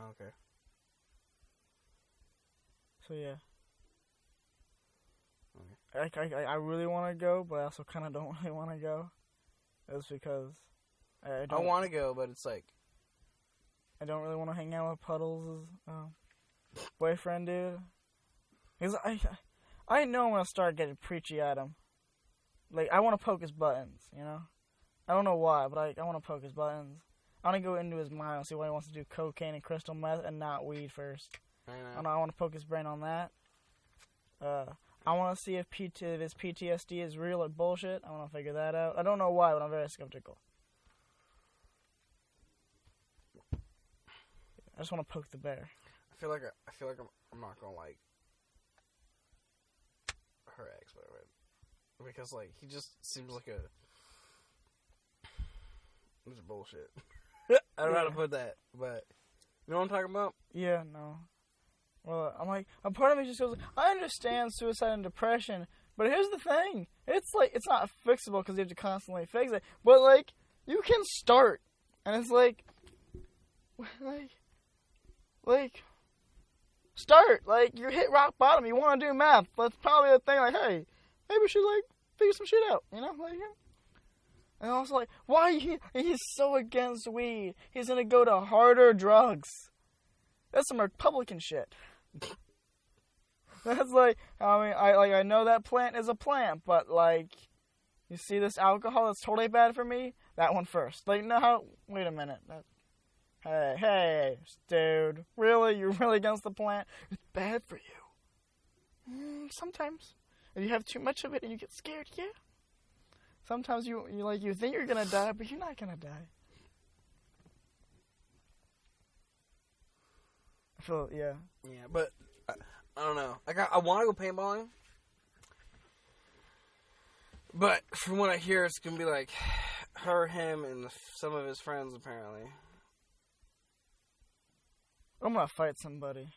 Okay. So, yeah. I really want to go, but I also kind of don't really want to go. It's because I want to go, but it's like I don't really want to hang out with Puddles' boyfriend, dude. Because I know I'm gonna start getting preachy at him. Like I want to poke his buttons, you know. I don't know why, but I want to poke his buttons. I want to go into his mind and see why he wants to do cocaine and crystal meth and not weed first. I want to poke his brain on that. I want to see if his PTSD is real or bullshit. I want to figure that out. I don't know why, but I'm very skeptical. I just want to poke the bear. I feel like I'm not gonna like her ex, whatever, because like he just seems like it's bullshit. I don't know how to put that, but you know what I'm talking about? Yeah, no. Well, I'm like, a part of me just goes, I understand suicide and depression, but here's the thing. It's like, it's not fixable because you have to constantly fix it, but like, you can start. And it's like, start. Like, you hit rock bottom, you want to do math. That's probably a thing, like, hey, maybe we should, like, figure some shit out, you know? Like, and also, like, why he's so against weed. He's gonna go to harder drugs. That's some Republican shit. That's like, I mean, I know that plant is a plant, but like, you see this alcohol that's totally bad for me? That one first. Like, no, wait a minute. Hey, dude, really? You're really against the plant? It's bad for you. Sometimes. If you have too much of it and you get scared, yeah. Sometimes you think you're gonna die, but you're not gonna die. Yeah. Yeah, but I don't know. Like I want to go paintballing, but from what I hear, it's gonna be like her, him, and some of his friends. Apparently, I'm gonna fight somebody.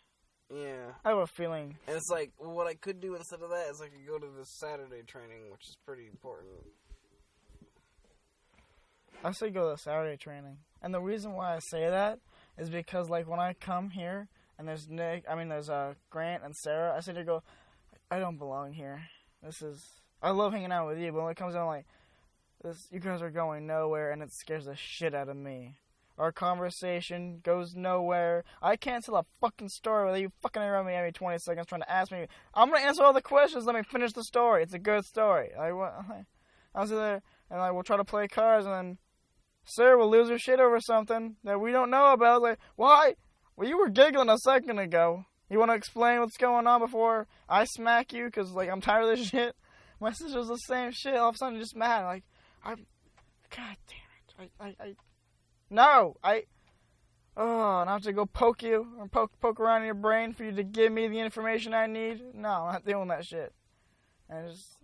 Yeah, I have a feeling. And it's like, well, what I could do instead of that is I could go to this Saturday training, which is pretty important. I say go to the Saturday training, and the reason why I say that is because like when I come here. And there's Grant and Sarah. I say to go, I don't belong here. I love hanging out with you, but when it comes down like, you guys are going nowhere, and it scares the shit out of me. Our conversation goes nowhere. I can't tell a fucking story without you fucking interrupt me every 20 seconds trying to ask me. I'm going to answer all the questions. Let me finish the story. It's a good story. I was there, and we'll try to play cards, and then, sir, we'll lose your shit over something that we don't know about. Like, why? Well, you were giggling a second ago. You want to explain what's going on before I smack you? Because, I'm tired of this shit. My sister's the same shit. All of a sudden, just mad. God damn it. No, and I have to go poke you or poke around in your brain for you to give me the information I need. No, I'm not doing that shit. And just,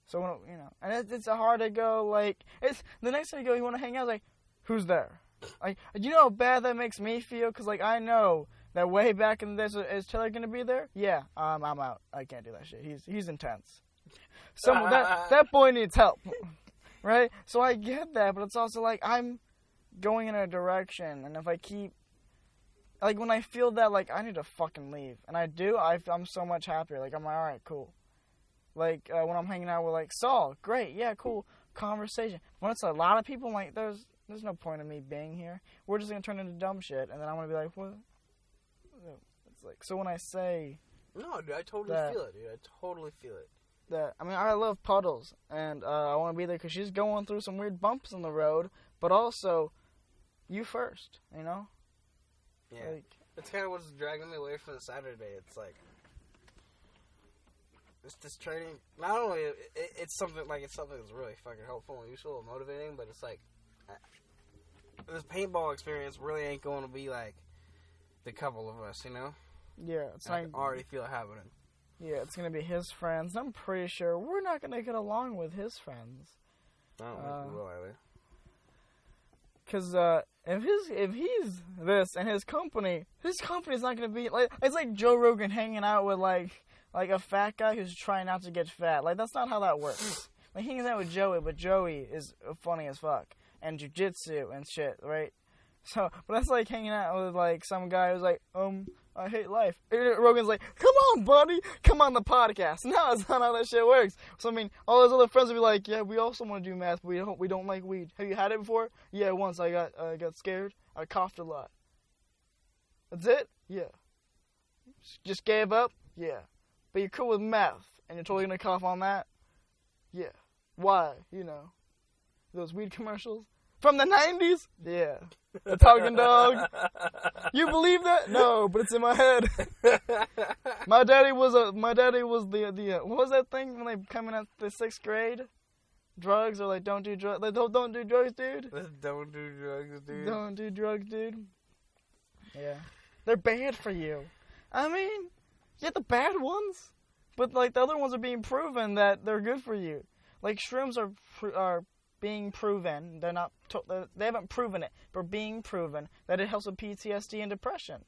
so, and it's hard to go, it's, the next time you want to hang out, who's there? You know how bad that makes me feel? Because, I know that way back in this, is Taylor going to be there? Yeah, I'm out. I can't do that shit. He's intense. That boy needs help. Right? So I get that, but it's also I'm going in a direction, and if I keep, when I feel that, I need to fucking leave, and I do, I'm so much happier. I'm alright, cool. When I'm hanging out with, Saul, great, yeah, cool, conversation. When it's a lot of people, there's no point in me being here. We're just gonna turn into dumb shit, and then I'm gonna be like, what? It's so when I say... No, dude, I totally feel it, dude. I totally feel it. I love Puddles, and I want to be there because she's going through some weird bumps in the road, but also, you first, Yeah. It's kind of what's dragging me away from the Saturday. It's it's this training, not only, it's something that's really fucking helpful and useful and motivating, but it's this paintball experience really ain't going to be the couple of us, Yeah, it's I can already feel it happening. Yeah, it's going to be his friends. I'm pretty sure we're not going to get along with his friends. I don't think we will either. Because if he's this and his company's not going to be... it's like Joe Rogan hanging out with, a fat guy who's trying not to get fat. That's not how that works. He hangs out with Joey, but Joey is funny as fuck. And jiu-jitsu and shit, right? So, but that's like hanging out with, some guy who's I hate life. Rogan's come on, buddy, come on the podcast. No, it's not how that shit works. So, all his other friends will be yeah, we also want to do math, but we don't like weed. Have you had it before? Yeah, once I got scared. I coughed a lot. That's it? Yeah. Just gave up? Yeah. But you're cool with meth, and you're totally gonna cough on that? Yeah. Why? Those weed commercials? From the 90s? Yeah. The talking dog. You believe that? No, but it's in my head. My daddy was the what was that thing when they come in at the 6th grade? Drugs or don't do drugs. Don't do drugs, dude. Don't do drugs, dude. Don't do drugs, dude. Yeah. They're bad for you. Yeah, the bad ones. But the other ones are being proven that they're good for you. Shrooms are being proven, they haven't proven it, but being proven that it helps with PTSD and depression.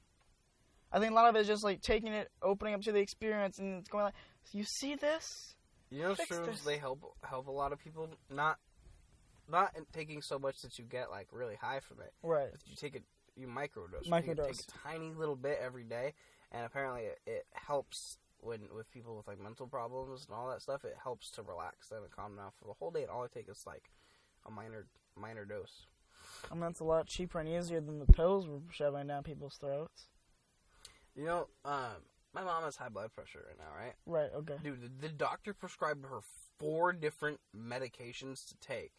I think a lot of it is just taking it, opening up to the experience, and it's going you see this? Shrooms, they help a lot of people, not in taking so much that you get really high from it. Right. But you take it, you microdose. You take a tiny little bit every day, and apparently it helps with people with mental problems and all that stuff. It helps to relax them and calm down for the whole day. And all I take is a minor dose. That's a lot cheaper and easier than the pills we're shoving down people's throats. My mom has high blood pressure right now, right? Right, okay. Dude, the doctor prescribed her 4 different medications to take,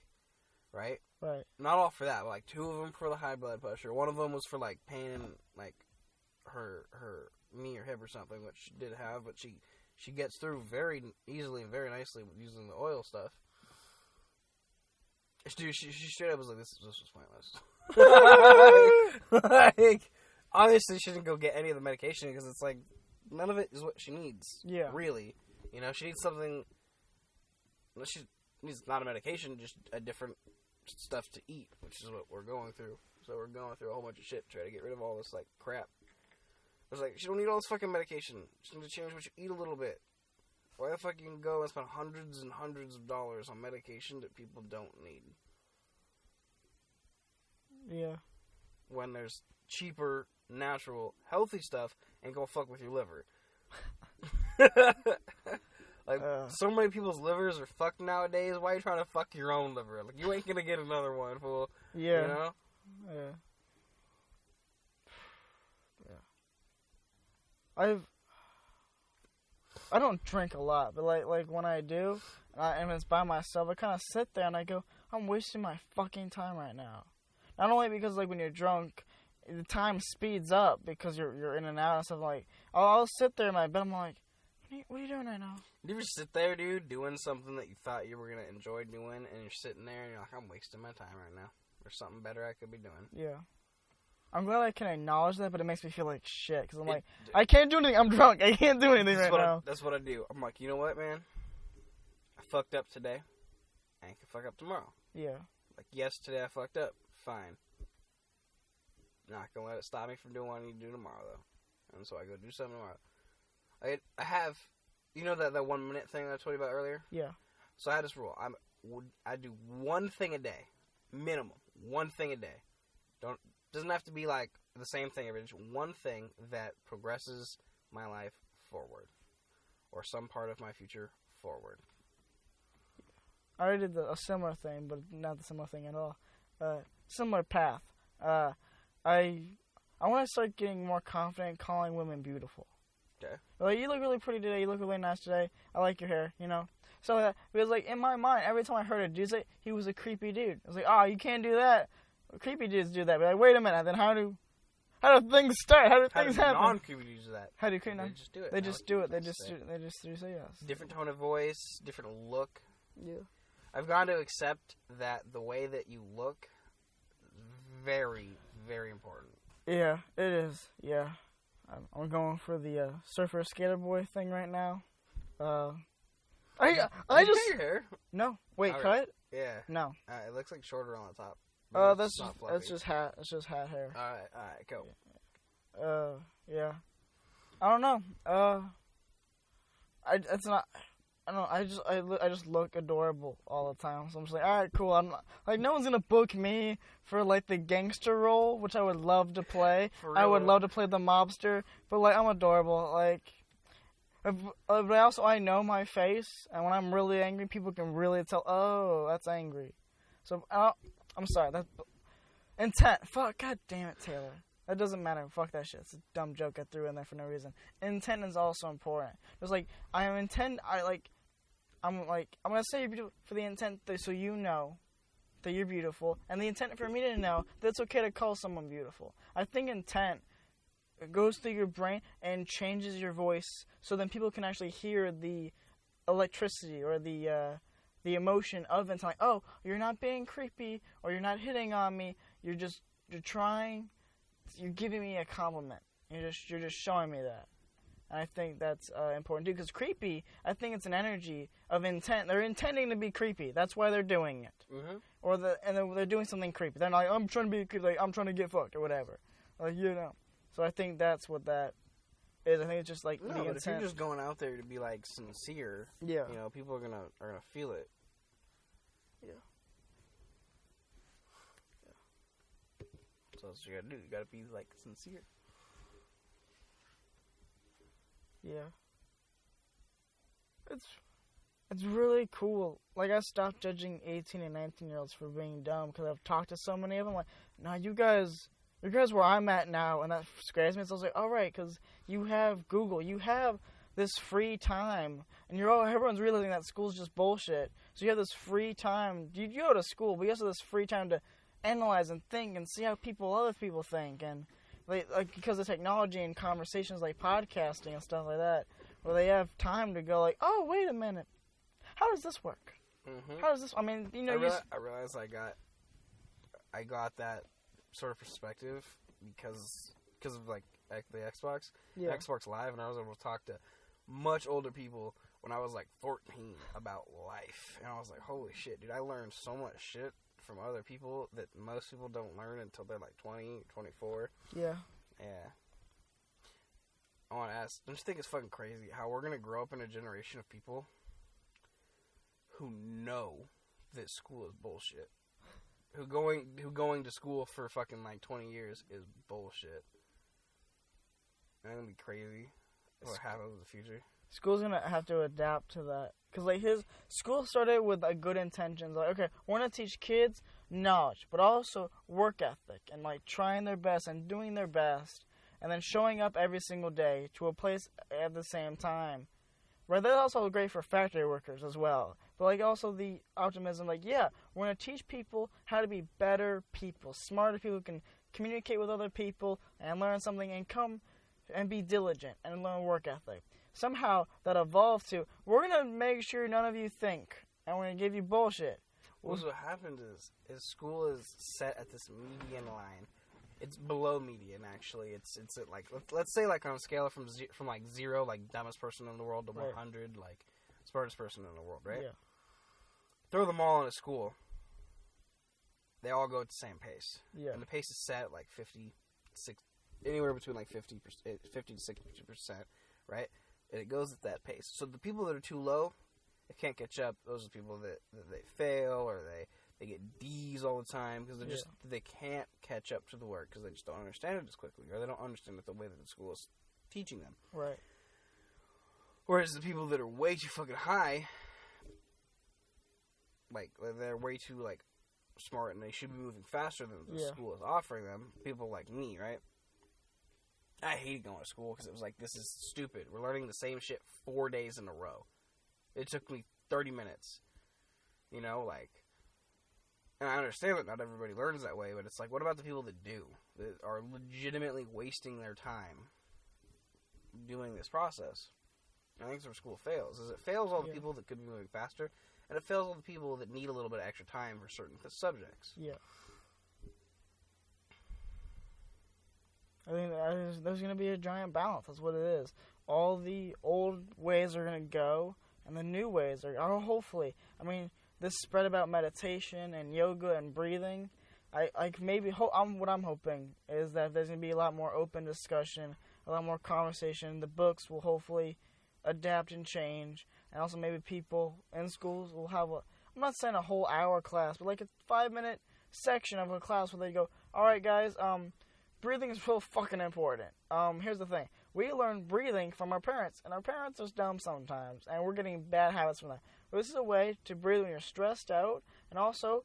right? Right. Not all for that, but 2 of them for the high blood pressure. One of them was for pain in her knee or hip or something, which she did have, but she gets through very easily and very nicely using the oil stuff. Dude, she straight up was this was pointless. Obviously she didn't go get any of the medication because it's none of it is what she needs. Yeah. Really. She needs something. She needs not a medication, just a different stuff to eat, which is what we're going through. So we're going through a whole bunch of shit to try to get rid of all this crap. It's she don't need all this fucking medication. She needs to change what you eat a little bit. Why the fuck you can go and spend hundreds and hundreds of dollars on medication that people don't need? Yeah. When there's cheaper, natural, healthy stuff, and go fuck with your liver. Like, so many people's livers are fucked nowadays. Why are you trying to fuck your own liver? Like, you ain't gonna get another one, fool. Yeah. You know? Yeah. I don't drink a lot, but like when I do, and it's by myself, I kind of sit there and I go, I'm wasting my fucking time right now. Not only because like when you're drunk, the time speeds up because you're in and out and stuff. Like I'll sit there in my bed, I'm like, what are you doing right now? Do you ever sit there, dude, doing something that you thought you were gonna enjoy doing, and you're sitting there and you're like, I'm wasting my time right now. There's something better I could be doing. Yeah. I'm glad I can acknowledge that, but it makes me feel like shit. Because I'm like, I can't do anything. I'm drunk. I can't do anything right now. That's what I do. I'm like, you know what, man? I fucked up today. I ain't gonna fuck up tomorrow. Yeah. Like, yes, today I fucked up. Fine. Not gonna let it stop me from doing what I need to do tomorrow, though. And so I go do something tomorrow. I have, you know that 1 minute thing that I told you about earlier? Yeah. So I had this rule. I do one thing a day. Minimum. One thing a day. Doesn't have to be like the same thing every day. Just one thing that progresses my life forward, or some part of my future forward. I already did a similar thing, but not the similar thing at all. Similar path. I want to start getting more confident calling women beautiful. Okay. Like, you look really pretty today. You look really nice today. I like your hair. You know. So because like in my mind, every time I heard a dude say he was a creepy dude, I was like, oh, you can't do that. Creepy dudes do that. But like, wait a minute. Then how do things start? How do things happen? Non-creepy dudes do that? How do creepy? They just do it. They just do it. They just say yes. Different tone of voice, different look. Yeah. I've gone to accept that the way that you look is very, very important. Yeah, it is. Yeah, I'm going for the surfer skater boy thing right now. I just cut your hair. No, wait, All cut? right. Yeah. No. It looks like shorter on the top. That's just hat. It's just hat hair. All right, go. Yeah. I don't know. It's not. I don't know. I just look adorable all the time. So I'm just like, all right, cool. I'm not, like, no one's gonna book me for like the gangster role, which I would love to play. I would love to play the mobster, but like I'm adorable. Like, but also I know my face, and when I'm really angry, people can really tell. Oh, that's angry. So I'm sorry. That's intent. Fuck. God damn it, Taylor. That doesn't matter. Fuck that shit. It's a dumb joke I threw in there for no reason. Intent is also important. It's like I'm gonna say you're beautiful for the intent so you know that you're beautiful, and the intent for me to know that it's okay to call someone beautiful. I think intent goes through your brain and changes your voice, so then people can actually hear the electricity or the emotion of it. Like, oh, you're not being creepy, or you're not hitting on me. You're trying. You're giving me a compliment. You're just showing me that. And I think that's important too, because creepy, I think it's an energy of intent. They're intending to be creepy. That's why they're doing it. Mm-hmm. Or they're doing something creepy. They're not like, I'm trying to be creepy, like I'm trying to get fucked or whatever. Like, you know. So I think that's what that is. I think it's just like no, the but intent. if you're just going out there to be like sincere, yeah, you know, people are gonna feel it. Yeah. So that's what you gotta do. You gotta be like sincere. Yeah. It's really cool. Like, I stopped judging 18 and 19-year-olds for being dumb because I've talked to so many of them. Like, nah, you guys where I'm at now, and that scares me. So I was like, all right, because you have Google, you have this free time, and everyone's realizing that school's just bullshit. So you have this free time. You go to school, but you also have this free time to analyze and think and see how other people think, and like because of technology and conversations like podcasting and stuff like that, where they have time to go like, oh, wait a minute, how does this work? Mm-hmm. How does this? I mean, you know, I realized I got that sort of perspective because of like the Xbox, Xbox Live, and I was able to talk to much older people when I was like 14 about life, and I was like, holy shit, dude, I learned so much shit from other people that most people don't learn until they're like 20, 24. Yeah. Yeah. I want to ask, don't you think it's fucking crazy how we're going to grow up in a generation of people who know that school is bullshit? Who going to school for fucking like 20 years is bullshit. That's going to be crazy what happens in the future. School's gonna have to adapt to that. Because, like, his school started with, like, good intentions. Like, okay, we're gonna teach kids knowledge, but also work ethic and, like, trying their best and doing their best and then showing up every single day to a place at the same time. Right, that's also great for factory workers as well. But, like, also the optimism, like, yeah, we're going to teach people how to be better people, smarter people who can communicate with other people and learn something and come and be diligent and learn work ethic. Somehow that evolved to, we're going to make sure none of you think, and we're going to give you bullshit. Well, what happens is school is set at this median line. It's below median, actually. It's at, like, let's say, like, on a scale from like 0, like, dumbest person in the world, to 100, like, smartest person in the world, right? Yeah. Throw them all in a school. They all go at the same pace. Yeah. And the pace is set at, like, 56, anywhere between, like, 50 to 60%, right? And it goes at that pace. So the people that are too low, they can't catch up. Those are the people that they fail, or they get D's all the time because they can't catch up to the work because they just don't understand it as quickly, or they don't understand it the way that the school is teaching them. Right. Whereas the people that are way too fucking high, like, they're way too, like, smart and they should be moving faster than the school is offering them. People like me, right? I hated going to school because it was like, this is stupid. We're learning the same shit 4 days in a row. It took me 30 minutes. You know, like... And I understand that not everybody learns that way, but it's like, what about the people that do? That are legitimately wasting their time doing this process? I think that's where school fails. Is it fails all the people that could be moving faster, and it fails all the people that need a little bit of extra time for certain subjects. Yeah. I think there's going to be a giant balance. That's what it is. All the old ways are going to go, and the new ways are hopefully. I mean, this spread about meditation and yoga and breathing. What I'm hoping is that there's going to be a lot more open discussion, a lot more conversation. The books will hopefully adapt and change, and also maybe people in schools will have I'm not saying a whole hour class, but like a 5-minute section of a class where they go, all right, guys, breathing is real fucking important. Here's the thing. We learn breathing from our parents, and our parents are dumb sometimes, and we're getting bad habits from that. But this is a way to breathe when you're stressed out, and also,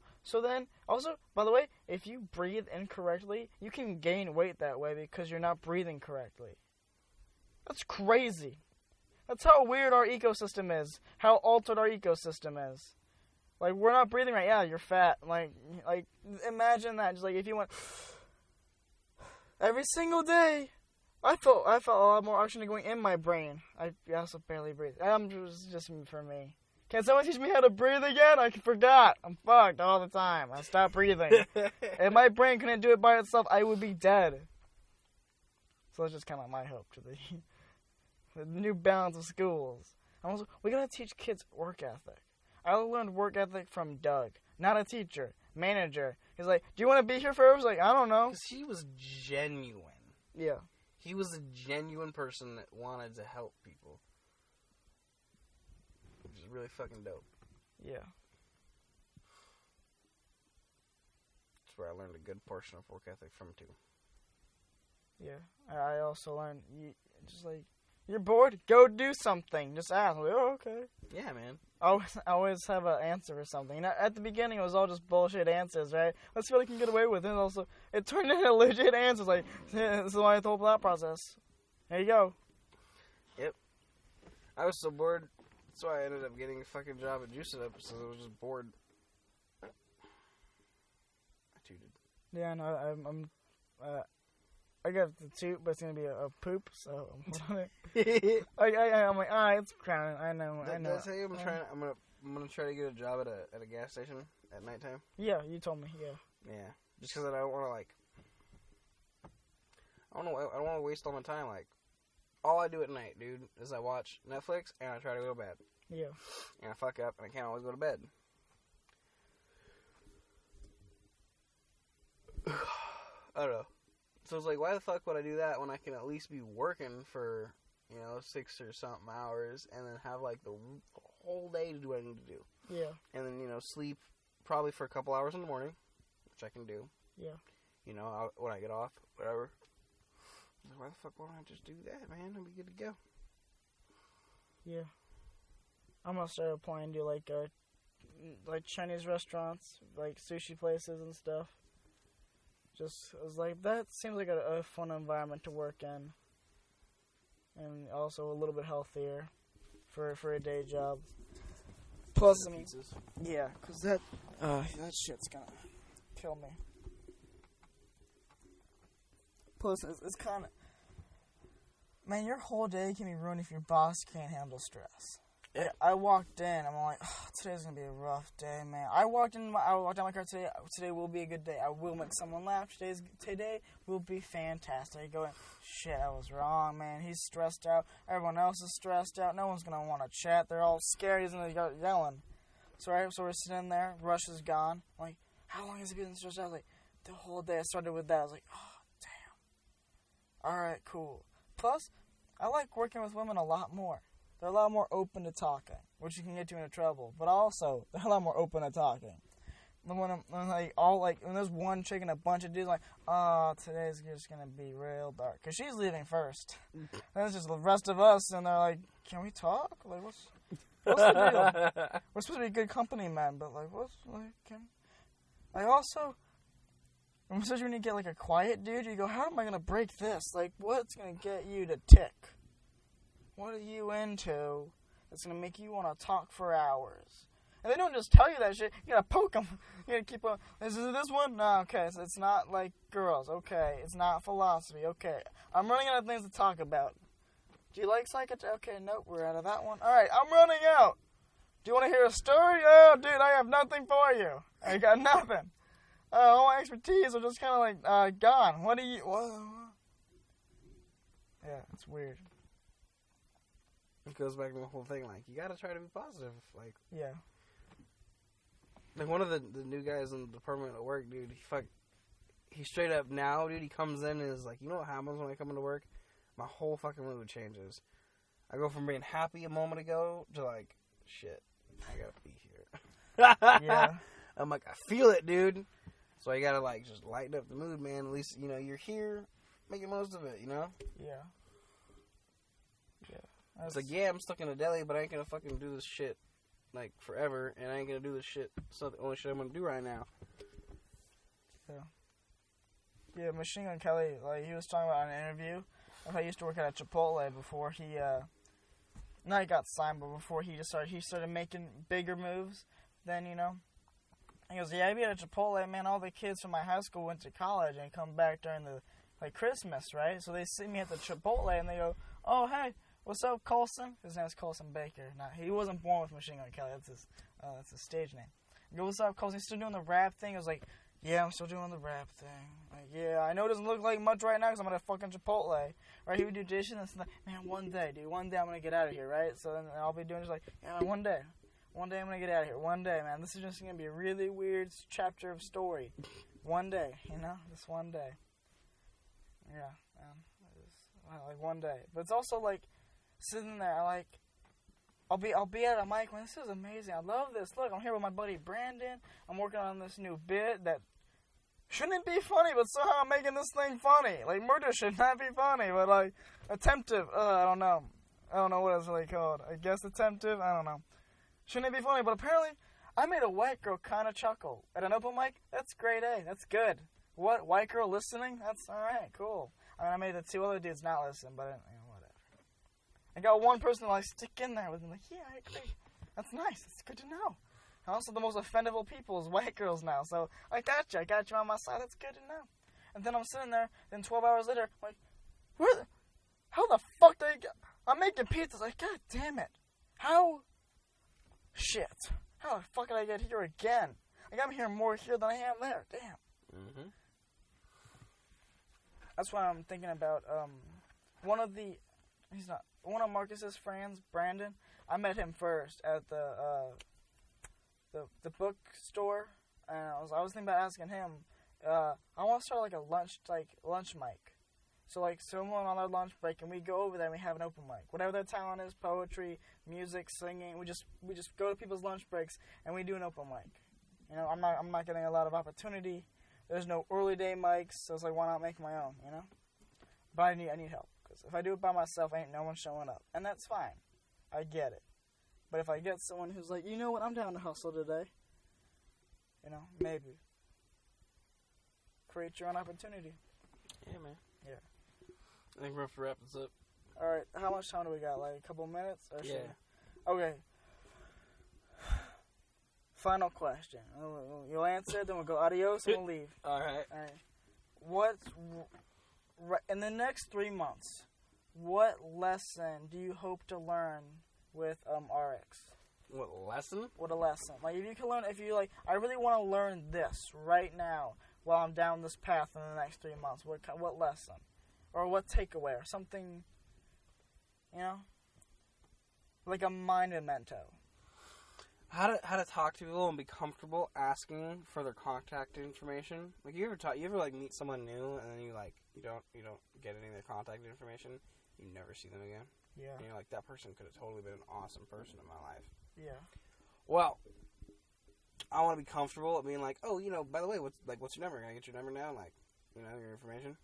by the way, if you breathe incorrectly, you can gain weight that way because you're not breathing correctly. That's crazy. That's how weird our ecosystem is, how altered our ecosystem is. Like, we're not breathing right. Yeah, you're fat. Like imagine that. Just like if you went every single day. I felt a lot more oxygen going in my brain. I also barely breathe. Just for me. Can someone teach me how to breathe again? I forgot. I'm fucked all the time. I stopped breathing. If my brain couldn't do it by itself, I would be dead. So that's just kind of my hope to the new balance of schools. Also, we gotta teach kids work ethic. I learned work ethic from Doug, not a teacher, manager. He's like, "Do you want to be here forever?" I was like, "I don't know." Because he was genuine. Yeah. He was a genuine person that wanted to help people. Which is really fucking dope. Yeah. That's where I learned a good portion of work ethic from, too. Yeah. I also learned, you're bored? Go do something. Just ask. I'm like, oh, okay. Yeah, man. I always have an answer for something. And at the beginning, it was all just bullshit answers, right? Let's see what I can get away with. And also, it turned into legit answers. Like, this is why I told that process. There you go. Yep. I was so bored. That's why I ended up getting a fucking job at Juice It Up, because I was just bored. I tooted. Yeah, no, I got the toot, but it's gonna be a poop, so I'm like, it's crowded. I know. Did I tell you I'm gonna try to get a job at a gas station at nighttime? Yeah, you told me. Yeah. Yeah, just because I don't want to I don't want to waste all my time. Like, all I do at night, dude, is I watch Netflix and I try to go to bed. Yeah. And I fuck up and I can't always go to bed. I don't know. So it's like, why the fuck would I do that when I can at least be working for, 6 or something hours and then have, like, the whole day to do what I need to do? Yeah. And then, sleep probably for a couple hours in the morning, which I can do. Yeah. When I get off, whatever. Why the fuck won't I just do that, man? I'll be good to go. Yeah. I'm gonna start applying to like Chinese restaurants, like sushi places and stuff. Just I was like, that seems like a fun environment to work in, and also a little bit healthier for a day job. Plus, I mean, yeah, cause that shit's gonna kill me. Plus, it's kind of, man, your whole day can be ruined if your boss can't handle stress. Yeah. I walked in, I'm like, oh, today's gonna be a rough day, man. I walked out my car today. Today will be a good day. I will make someone laugh. Today will be fantastic. I go in, shit, I was wrong, man. He's stressed out. Everyone else is stressed out. No one's gonna want to chat. They're all scared. He's gonna go yelling. So we're sitting there. Rush is gone. I'm like, how long has he been stressed out? I was like, the whole day. I started with that. I was like, oh, damn. All right, cool. Plus, I like working with women a lot more. They're a lot more open to talking, which you can get you into trouble. But also, they're a lot more open to talking. When there's one chick and a bunch of dudes, like, oh, today's just gonna be real dark, cause she's leaving first. And it's just the rest of us, and they're like, can we talk? Like, what's the deal? We're supposed to be good company, man, but like, also, especially when you get like a quiet dude, you go, how am I gonna break this? Like, what's gonna get you to tick? What are you into that's going to make you want to talk for hours? And they don't just tell you that shit. You got to poke them. You got to keep on. Is it this one? No, okay. So it's not like girls. Okay. It's not philosophy. Okay. I'm running out of things to talk about. Do you like psychotherapy? Okay, nope. We're out of that one. All right. I'm running out. Do you want to hear a story? Oh, dude, I have nothing for you. I got nothing. All my expertise are just kind of like gone. What do you... What? Yeah, it's weird. It goes back to the whole thing, like, you gotta try to be positive, like... Yeah. Like, one of the new guys in the department at work, dude, he straight up now, dude, he comes in and is like, you know what happens when I come into work? My whole fucking mood changes. I go from being happy a moment ago to, like, shit, I gotta be here. Yeah. I'm like, I feel it, dude. So I gotta, like, just lighten up the mood, man. At least, you know, you're here, make the most of it, you know? Yeah. It's like, yeah, I'm stuck in a deli, but I ain't gonna fucking do this shit, like, forever, and I ain't gonna do this shit. It's not the only shit I'm gonna do right now. Yeah. Yeah, Machine Gun Kelly, like, he was talking about in an interview, how he used to work at a Chipotle before he, not he got signed, but before he started making bigger moves, then, you know. He goes, yeah, I'd be at a Chipotle, man, all the kids from my high school went to college and come back during the, like, Christmas, right? So they see me at the Chipotle, and they go, oh, hey, what's up, Colson? His name's Colson Baker. Now, he wasn't born with Machine Gun Kelly. That's his stage name. I go, what's up, Colson? You still doing the rap thing? I was like, yeah, I'm still doing the rap thing. Like, yeah, I know it doesn't look like much right now because I'm at a fucking Chipotle. Right? He would do dishes and stuff. Man, one day, dude. One day I'm going to get out of here, right? So then I'll be doing just like, yeah, one day. One day I'm going to get out of here. One day, man. This is just going to be a really weird chapter of story. One day, you know? Just one day. Yeah, man. Like, one day. But it's also like, sitting there, I'll be at a mic, man, this is amazing. I love this. Look, I'm here with my buddy Brandon. I'm working on this new bit that shouldn't be funny, but somehow I'm making this thing funny. Like, murder should not be funny, but, like, attemptive, I don't know. I don't know what it's really called. I guess attemptive, I don't know. Shouldn't it be funny, but apparently I made a white girl kind of chuckle. At an open mic, that's grade A. That's good. What, white girl listening? That's alright, cool. I mean, I made the two other dudes not listen, but, you know. I got one person to, like, stick in there with me, like, yeah, I agree. That's nice. It's good to know. And also, the most offendable people is white girls now. So, I got you on my side. That's good to know. And then I'm sitting there, then 12 hours later, I'm like, how the fuck did I get... I'm making pizzas. Like, god damn it. How? Shit. How the fuck did I get here again? Like, I'm here more here than I am there. Damn. Mm-hmm. That's why I'm thinking about, one of Marcus's friends, Brandon, I met him first at the bookstore, and I was thinking about asking him. I want to start like a lunch mic. So like someone on our lunch break, and we go over there and we have an open mic. Whatever their talent is, poetry, music, singing, we just go to people's lunch breaks and we do an open mic. You know, I'm not getting a lot of opportunity. There's no early day mics, so it's like, why not make my own? You know, but I need help. If I do it by myself, ain't no one showing up. And that's fine. I get it. But if I get someone who's like, you know what, I'm down to hustle today. You know, maybe. Create your own opportunity. Yeah, man. Yeah. I think we're going to wrap this up. Alright, how much time do we got? Like a couple minutes? Or Yeah. Okay. Final question. You'll answer, then we'll go adios, and we'll leave. Alright. In the next 3 months, what lesson do you hope to learn with Ariix? What lesson? What a lesson. Like, if you can learn, if you like, I really want to learn this right now while I'm down this path in the next 3 months. What lesson? Or what takeaway? Or something, you know? Like a mind memento. How to talk to people and be comfortable asking for their contact information. Like, you ever like meet someone new and then you don't get any of their contact information, you never see them again. Yeah. And you're like, that person could have totally been an awesome person in my life. Yeah. Well, I want to be comfortable at being like, oh, by the way, what's your number? Can I get your number now? Like, your information.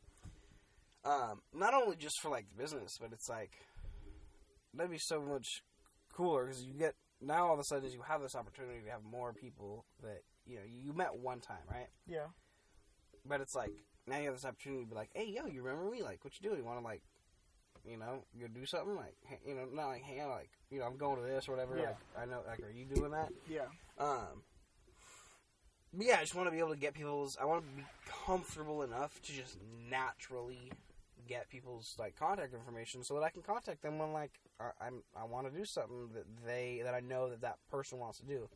Not only just for like the business, but it's like that'd be so much cooler because you get now all of a sudden you have this opportunity to have more people that you met one time, right? Yeah. But it's like now you have this opportunity to be like, hey, yo, you remember me? Like, what you doing? You want to like, go do something? Like, not like hang out. Like, I'm going to this or whatever. Yeah. Like, I know. Like, are you doing that? Yeah. But yeah, I just want to be able to get people's. I want to be comfortable enough to just naturally get people's like contact information so that I can contact them when like I want to do something that I know that person wants to do.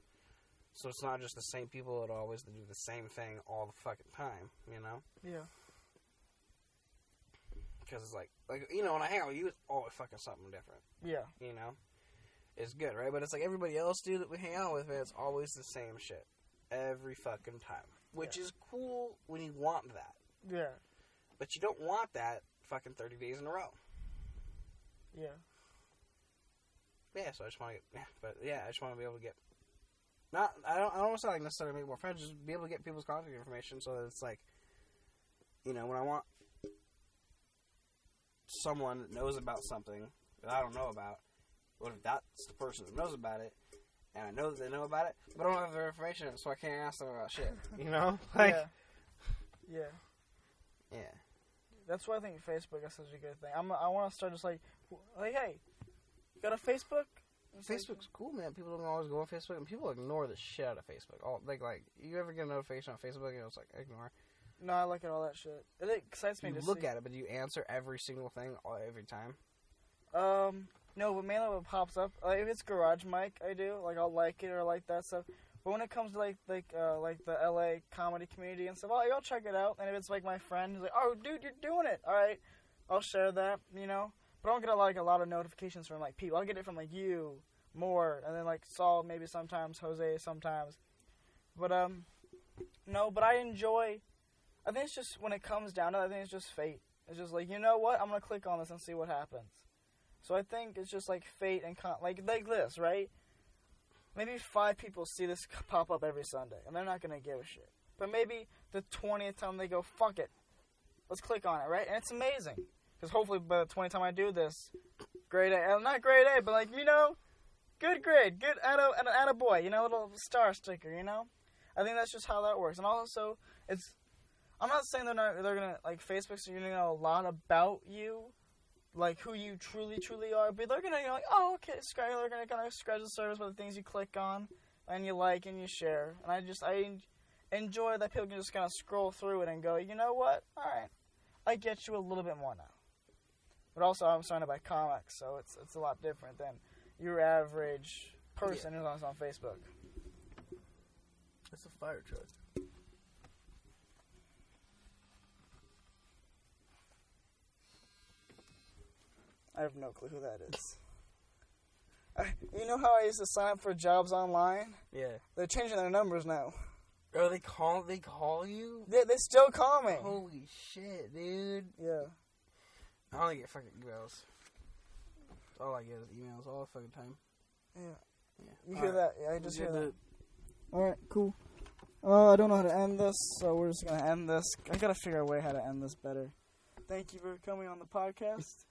So it's not just the same people that always do the same thing all the fucking time, Yeah. Because it's like when I hang out with you, it's always fucking something different. Yeah. It's good, right? But it's like everybody else, dude, that we hang out with, man, it's always the same shit every fucking time, which is cool when you want that. Yeah. But you don't want that fucking 30 days in a row. Yeah. Yeah, so I just want to I just want to be able to get I don't want to say like necessarily make more friends, just be able to get people's contact information so that it's like when I want someone that knows about something that I don't know about, what if that's the person that knows about it and I know that they know about it, but I don't have their information, so I can't ask them about shit. Like Yeah. Yeah. That's why I think Facebook is such a good thing. I want to start just like, hey, you got a Facebook? Facebook's cool, man. People don't always go on Facebook, and people ignore the shit out of Facebook. Like you ever get a notification on Facebook, and it's like, ignore. No, I look at all that shit. It excites me to see. You look at it, but do you answer every single thing every time? No, but mainly what pops up, like, if it's Garage Mic, I do. Like, I'll like it or like that stuff. But when it comes to, like the LA comedy community and stuff, I'll check it out. And if it's, like, my friend who's like, oh, dude, you're doing it. All right. I'll share that, But I don't get, a lot of notifications from, like, people. I'll get it from, like, you more. And then, like, Saul maybe sometimes, Jose sometimes. But, no, but I enjoy... I think it's just, when it comes down to it, I think it's just fate. It's just like, you know what? I'm going to click on this and see what happens. So I think it's just, like, fate and... like this, right? Maybe 5 people see this pop up every Sunday, and they're not going to give a shit. But maybe the 20th time they go, fuck it. Let's click on it, right? And it's amazing. Because hopefully by the 20th time I do this, grade A, not grade A, but like, good grade, good attaboy, little star sticker, I think that's just how that works. And also, I'm not saying they're going to, like, Facebook's going to know a lot about you, like, who you truly are, but they're going to, like, oh, okay, they're going to kind of scratch the surface with the things you click on, and you like, and you share. And I enjoy that people can just kind of scroll through it and go, you know what, all right, I get you a little bit more now. But also, I'm surrounded by comics, so it's a lot different than your average person who's on Facebook. It's a fire truck. I have no clue who that is. You know how I used to sign up for jobs online? Yeah. They're changing their numbers now. Oh, they call you? They still call me. Holy shit, dude. Yeah. I only get fucking emails. All I get is emails all the fucking time. Yeah. You hear that? Yeah, I just hear that. Alright, cool. I don't know how to end this, so we're just going to end this. I got to figure out a way how to end this better. Thank you for coming on the podcast.